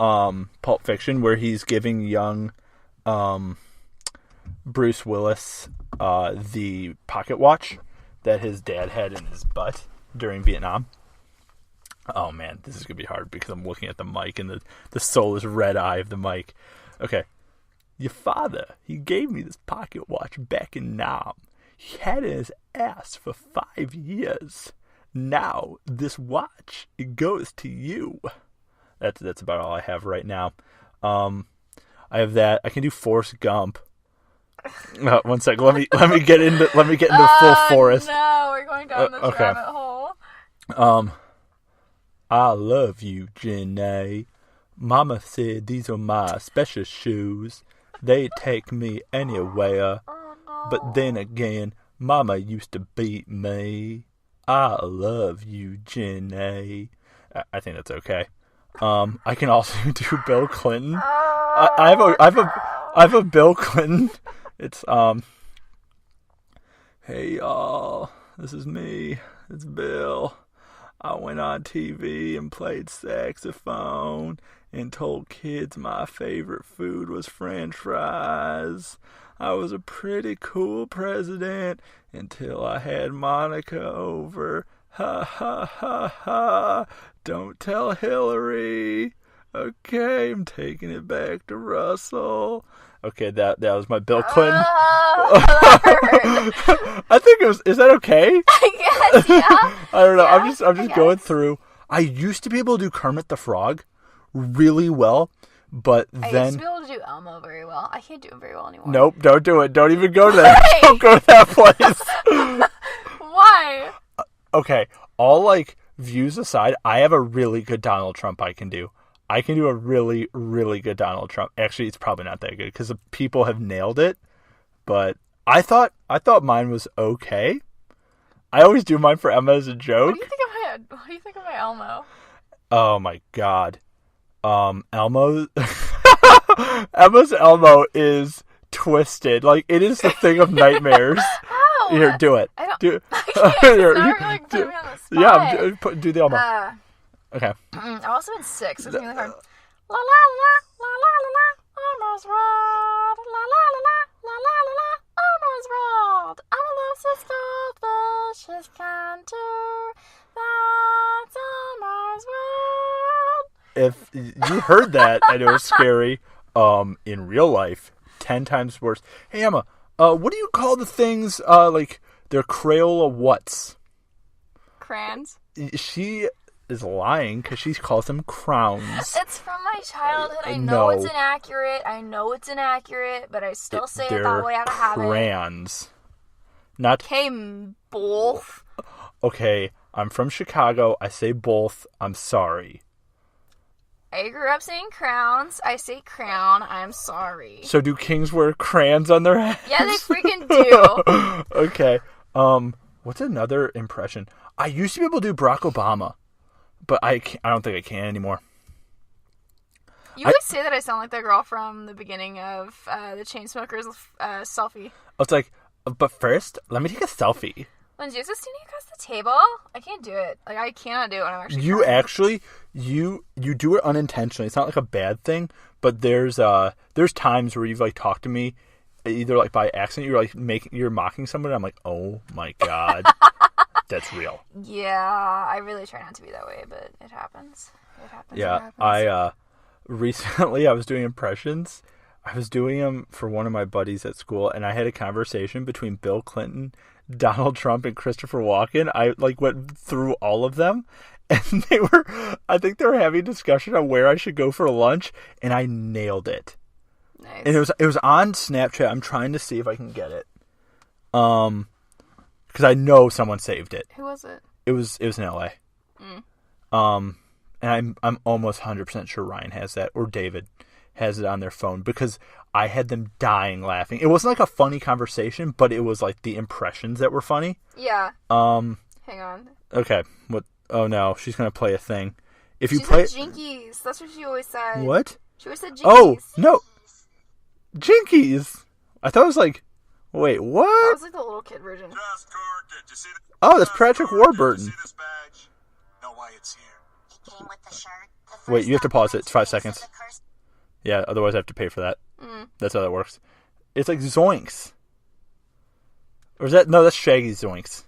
Pulp Fiction, where he's giving young Bruce Willis the pocket watch that his dad had in his butt during Vietnam. Oh man, this is gonna be hard because I'm looking at the mic and the soulless red eye of the mic. Okay. Your father, he gave me this pocket watch back in Nam. He had it in his ass for 5 years. Now, this watch, it goes to you. That's about all I have right now. I have that. I can do Forrest Gump. 1 second. Let me get into full Forrest. No, we're going down this rabbit hole. I love you, Jenny. Mama said these are my special shoes. They take me anywhere. Oh, no. But then again, Mama used to beat me. I love you, Jenny. I think that's okay. I can also do Bill Clinton. I have a Bill Clinton. It's hey y'all, this is me. It's Bill. I went on TV and played saxophone and told kids my favorite food was French fries. I was a pretty cool president until I had Monica over. Ha ha ha ha. Don't tell Hillary. Okay, I'm taking it back to Russell. Okay, that was my Bill Clinton. I think it was. Is that okay? I guess, yeah. I don't know. Yeah, I'm just going through. I used to be able to do Kermit the Frog really well, but I then used to be able to do Elmo very well. I can't do him very well anymore. nope, don't do it. Don't even go to that. Don't go to that place. Why? Okay, all like views aside, I have a really good Donald Trump I can do. I can do a really, really good Donald Trump. Actually, it's probably not that good because the people have nailed it. But I thought mine was okay. I always do mine for Emma as a joke. What do you think of my Elmo? Oh my god, Elmo. Emma's Elmo is twisted. Like it is the thing of nightmares. How? Here, do it. I don't. Do. I can't. Here, It's not really putting me on the spot. Yeah, do the Elmo. Okay. I've also been sick, so it's really hard. La la la la la la la. Elmo's world. La la la la la la la la. Elmo's world. Elmo loves his goldfish, his canter. That's Elmo's world. If you heard that and it was scary, in real life, 10 times worse. Hey Emma, what do you call the things like they're Crayola whats? Crayons. She is lying because she calls them crowns. It's from my childhood. I No. know it's inaccurate. But I still say it that way out of habit. Crayons. Not Okay, both. okay. I'm from Chicago. I say both. I'm sorry. I grew up saying crowns. I say crown. I'm sorry. So do kings wear crayons on their heads? Yeah, they freaking do. Okay. What's another impression? I used to be able to do Barack Obama, but I don't think I can anymore. You always say that I sound like the girl from the beginning of the Chainsmokers selfie. It's like, but first, let me take a selfie. When Jesus was standing across the table, I can't do it. Like, I cannot do it when I'm actually You crying. actually, you do it unintentionally. It's not like a bad thing, but there's times where you've like talked to me, either like by accident, you're mocking someone. And I'm like, oh my god, that's real. Yeah, I really try not to be that way, but it happens. It happens. Yeah, It happens. Recently I was doing impressions. I was doing them for one of my buddies at school, and I had a conversation between Bill Clinton, Donald Trump, and Christopher Walken. I like went through all of them, and I think they were having a discussion on where I should go for lunch, and I nailed it. Nice. And it was on Snapchat. I'm trying to see if I can get it. Because I know someone saved it. Who was it? It was in LA. And I'm almost 100% sure Ryan has that, or David has it on their phone, because I had them dying laughing. It wasn't like a funny conversation, but it was like the impressions that were funny. Yeah. Hang on. Okay. What? Oh no, she's gonna play a thing. If you She play said Jinkies. That's what she always said. what? She always said Jinkies. Oh no, Jinkies. I thought it was like, wait, That what? was like the little kid version. Oh, that's Patrick Warburton. Know why it's here. He came with the shirt. Wait, you have to pause it. It's 5 seconds. Yeah, otherwise I have to pay for that. That's how that works. It's like Zoinks. Or is that... No, that's Shaggy Zoinks.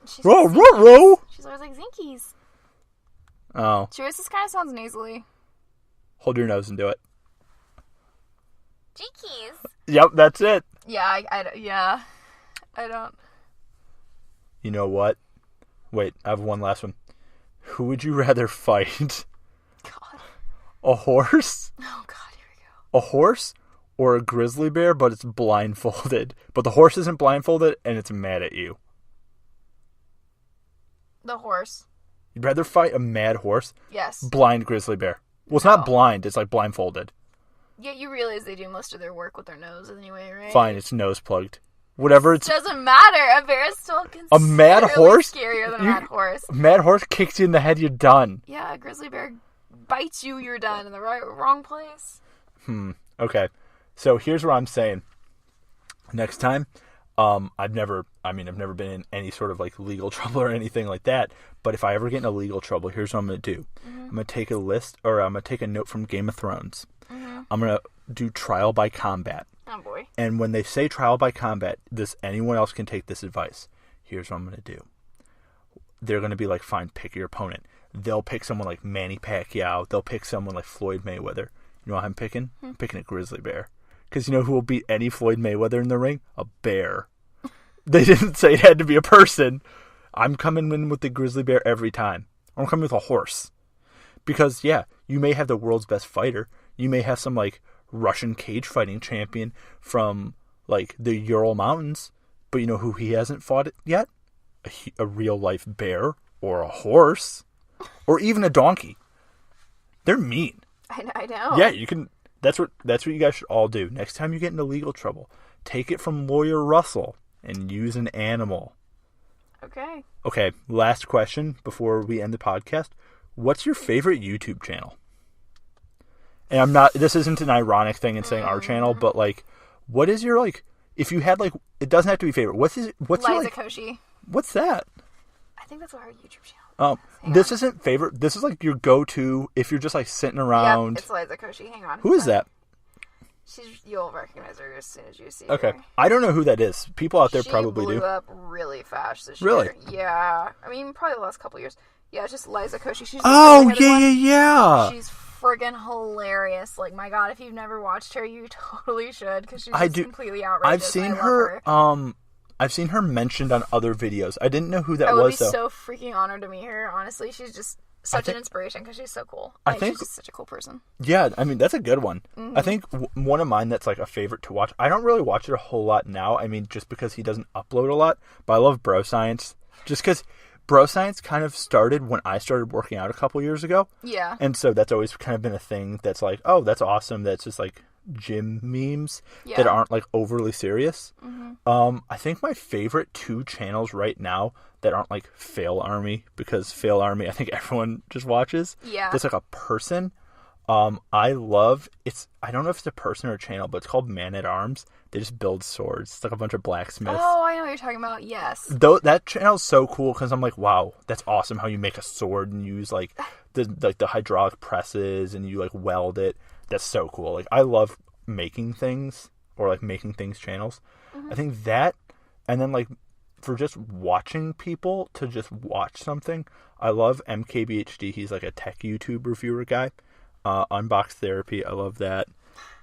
She's Row, like row, Zinkies. row. She's always like Zinkies. Oh. She always just kind of sounds nasally. Hold your nose and do it. Jinkies. Yep, that's it. Yeah, I don't. You know what? Wait, I have one last one. Who would you rather fight? God. A horse? Oh, God, here we go. A horse or a grizzly bear, but it's blindfolded? But the horse isn't blindfolded and it's mad at you. The horse. You'd rather fight a mad horse? Yes. Blind grizzly bear. Well, it's No. not blind, it's like blindfolded. Yeah, you realize they do most of their work with their nose anyway, right? Fine, it's nose plugged. Whatever it's... Doesn't matter. A bear is still A mad considerably horse? scarier than a You- mad horse. Mad horse kicks you in the head, you're done. Yeah, a grizzly bear bites you, you're done in the wrong place. Okay, so here's what I'm saying. Next time, I've never been in any sort of like legal trouble or anything like that. But if I ever get in a legal trouble, here's what I'm gonna do. I'm gonna take a list, or I'm gonna take a note from Game of Thrones. I'm gonna do trial by combat. Oh boy. And when they say trial by combat, anyone else can take this advice. Here's what I'm gonna do. they're going to be like, fine, pick your opponent. They'll pick someone like Manny Pacquiao. They'll pick someone like Floyd Mayweather. You know what I'm picking? I'm picking a grizzly bear. Because you know who will beat any Floyd Mayweather in the ring? A bear. They didn't say it had to be a person. I'm coming in with the grizzly bear every time. I'm coming with a horse. Because, yeah, you may have the world's best fighter. You may have some, like, Russian cage fighting champion from, like, the Ural Mountains. But you know who he hasn't fought yet? A real-life bear or a horse or even a donkey. They're mean. I know. Yeah, you can. That's what you guys should all do. Next time you get into legal trouble, take it from Lawyer Russell and use an animal. Okay. Okay, last question before we end the podcast. What's your favorite YouTube channel? And this isn't an ironic thing in saying our channel, but like, what is your, like, if you had, like, it doesn't have to be favorite. What's your, like, Koshy. What's that? I think that's our YouTube channel. This isn't favorite. This is like your go-to if you're just like sitting around. Yep, it's Liza Koshy. Hang on. Who is that? You'll recognize her as soon as you see Okay. her. I don't know who that is. People out there She probably blew do. up really fast this Really? year. Yeah. I mean, probably the last couple years. Yeah, it's just Liza Koshy. She's Yeah. She's friggin' hilarious. Like, my God, if you've never watched her, you totally should, because she's completely outrageous. I've seen her. I've seen her mentioned on other videos. I didn't know who that was. I would be though. so freaking honored to meet her. Honestly, she's just such an inspiration because she's so cool. I think she's just such a cool person. Yeah, I mean, that's a good one. Mm-hmm. I think one of mine that's like a favorite to watch. I don't really watch it a whole lot now. I mean, just because he doesn't upload a lot. But I love Bro Science. Just because Bro Science kind of started when I started working out a couple years ago. Yeah. And so that's always kind of been a thing that's like, oh, that's awesome. That's just like gym memes that aren't like overly serious. Mm-hmm. I think my favorite 2 channels right now that aren't like Fail Army, because Fail Army I think everyone just watches. Yeah. That's like a person. I love I don't know if it's a person or a channel, but it's called Man at Arms. They just build swords. It's like a bunch of blacksmiths. Oh, I know what you're talking about. Yes. Though that channel's so cool because I'm like, wow, that's awesome how you make a sword and use like the hydraulic presses and you like weld it. That's so cool. Like, I love making things or like making things channels. Mm-hmm. I think that, and then like for just watching people to just watch something, I love MKBHD. He's like a tech YouTube reviewer guy. Unbox Therapy, I love that.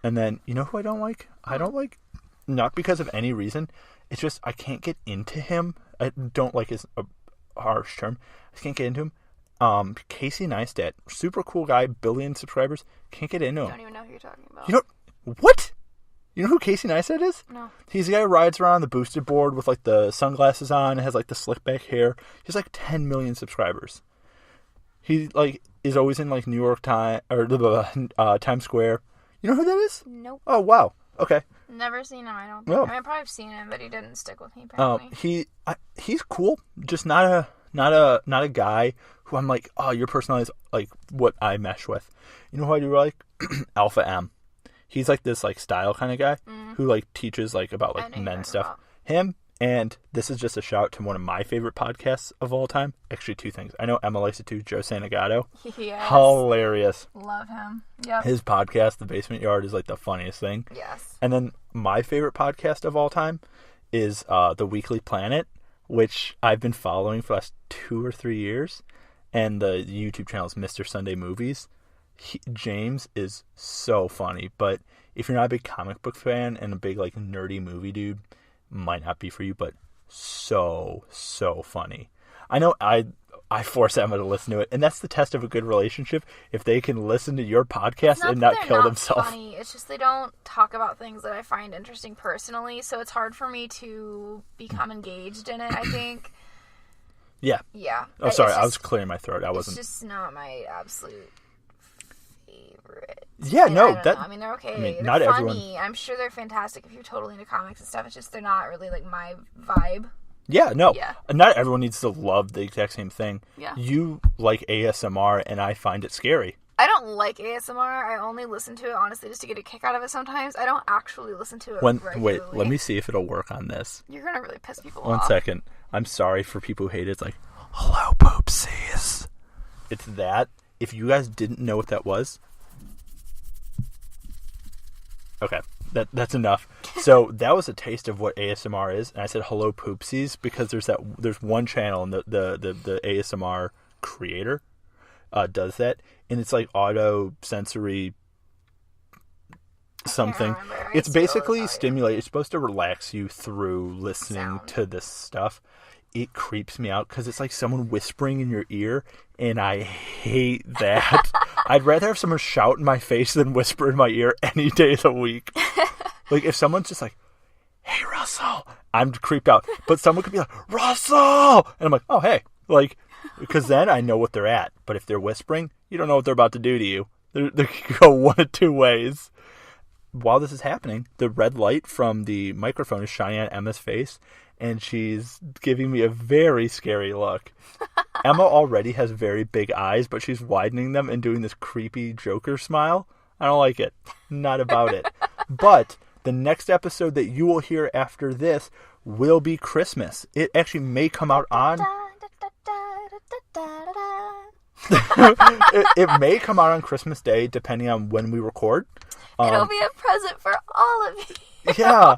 And then, you know who I don't like? I don't like, not because of any reason, it's just I can't get into him. I don't like his a harsh term. I just can't get into him. Casey Neistat, super cool guy, 1 billion subscribers. Can't get into him. I don't even know who you're talking about. You know what? You know who Casey Neistat is? No. He's the guy who rides around the boosted board with like the sunglasses on and has like the slick back hair. He's like 10 million subscribers. He like is always in like New York Times or Times Square. You know who that is? Nope. Oh wow. Okay. Never seen him. I don't think. Oh. I mean, I've probably seen him, but he didn't stick with me. Apparently. He's cool. Just not a guy who I'm like, oh, your personality is like what I mesh with. You know who I do like? Alpha M. He's like this like style kind of guy who like teaches like about like men stuff. About. Him, and this is just a shout to one of my favorite podcasts of all time. Actually, 2 things. I know Emma likes it too. Joe Santagato. Yes. Hilarious. Love him. Yep. His podcast, The Basement Yard, is like the funniest thing. Yes. And then my favorite podcast of all time is The Weekly Planet, which I've been following for the last 2 or 3 years. And the YouTube channel is Mr. Sunday Movies. James is so funny, but if you're not a big comic book fan and a big like nerdy movie dude, might not be for you, but so funny. I know I force Emma to listen to it, and that's the test of a good relationship. If they can listen to your podcast and not kill themselves. Funny. It's just they don't talk about things that I find interesting personally, so it's hard for me to become engaged in it, I think. Yeah. Yeah. Oh, sorry, I was clearing my throat. I wasn't. It's just not my absolute favorite. Yeah, no, that. I mean, they're okay. I mean, they're not funny. everyone. I'm sure they're fantastic if you're totally into comics and stuff. It's just they're not really like my vibe. Yeah, no. Yeah. Not everyone needs to love the exact same thing. Yeah. You like ASMR, and I find it scary. I don't like ASMR. I only listen to it, honestly, just to get a kick out of it sometimes. I don't actually listen to it regularly. Wait, let me see if it'll work on this. You're going to really piss people One off. second. I'm sorry for people who hate it. It's like, hello, poopsies. It's that. If you guys didn't know what that was. Okay. That's enough. So that was a taste of what ASMR is, and I said hello poopsies because there's one channel and the ASMR creator does that, and it's like auto sensory something. It's basically stimulate. It's supposed to relax you through listening to this stuff. It creeps me out because it's like someone whispering in your ear, and I hate that. I'd rather have someone shout in my face than whisper in my ear any day of the week. Like, if someone's just like, hey, Russell, I'm creeped out. But someone could be like, Russell! And I'm like, oh, hey. Like, because then I know what they're at. But if they're whispering, you don't know what they're about to do to you. They can go one of two ways. While this is happening, the red light from the microphone is shining on Emma's face, and she's giving me a very scary look. Emma already has very big eyes, but she's widening them and doing this creepy Joker smile. I don't like it. Not about it. But the next episode that you will hear after this will be Christmas. It actually may come out on... it may come out on Christmas Day, depending on when we record. It'll be a present for all of you. Yeah.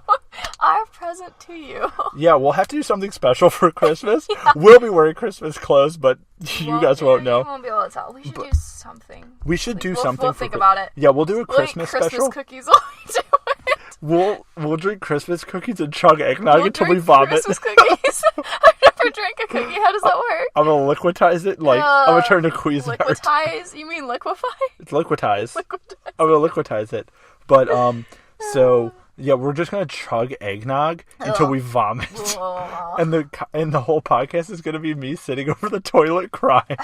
Our present to you. Yeah, we'll have to do something special for Christmas. Yeah. We'll be wearing Christmas clothes, but you guys won't know. You won't be able to tell. We should do something. We should do something. We'll think about it. Yeah, we'll do a Christmas special. Christmas cookies while we do it. We'll drink Christmas cookies and chug eggnog until we vomit. Christmas cookies. I've never drank a cookie. How does that work? I'm gonna liquidize it. Like I'm gonna turn to Cuisinart. Liquidize? You mean liquefy? It's liquidize. I'm gonna liquidize it. But so yeah, we're just gonna chug eggnog until we vomit, and the whole podcast is gonna be me sitting over the toilet crying.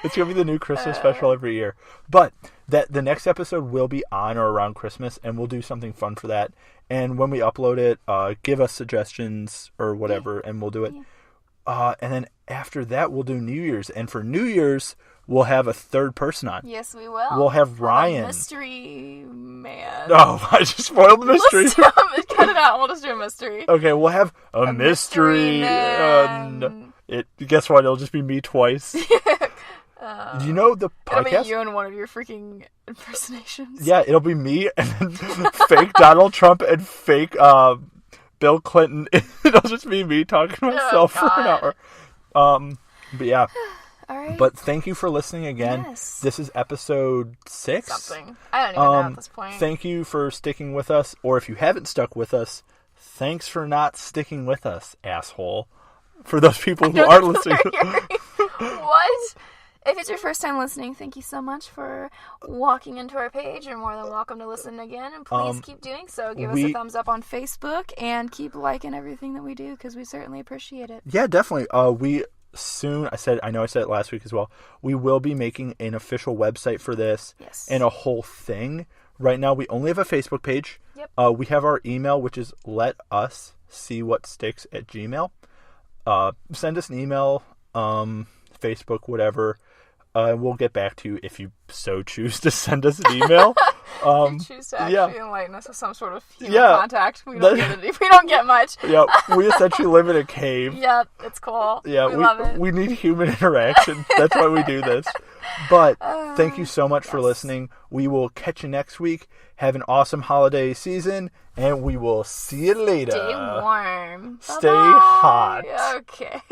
It's gonna be the new Christmas special every year. But the next episode will be on or around Christmas, and we'll do something fun for that. And when we upload it, give us suggestions or whatever, and we'll do it. Yeah. And then after that, we'll do New Year's, and for New Year's, we'll have a third person on. Yes, we will. We'll have Ryan. Mystery man. Oh, I just spoiled the mystery. Cut it out. We'll just do a mystery. Okay, we'll have a mystery man. Guess what? It'll just be me twice. You know the podcast? It'll be you in one of your freaking impersonations. Yeah, it'll be me and then fake Donald Trump and fake Bill Clinton. It'll just be me talking to myself for an hour. But yeah. All right. But thank you for listening again. Yes. This is episode 6. Something. I don't even know at this point. Thank you for sticking with us. Or if you haven't stuck with us, thanks for not sticking with us, asshole. For those people who are listening. What? If it's your first time listening, thank you so much for walking into our page. You're more than welcome to listen again. And please keep doing so. Give us a thumbs up on Facebook and keep liking everything that we do because we certainly appreciate it. Yeah, definitely. We soon, I know I said it last week as well, we will be making an official website for this. Yes. And a whole thing. Right now, we only have a Facebook page. Yep. We have our email, which is letussseewhatsticks@gmail.com. Send us an email, Facebook, whatever. We'll get back to you if you so choose to send us an email. If you choose to actually enlighten us with some sort of human contact. We don't get much. Yeah, we essentially live in a cave. Yep, it's cool. Yeah, we love it. We need human interaction. That's why we do this. But thank you so much for listening. We will catch you next week. Have an awesome holiday season, and we will see you later. Stay warm. Stay hot. Okay.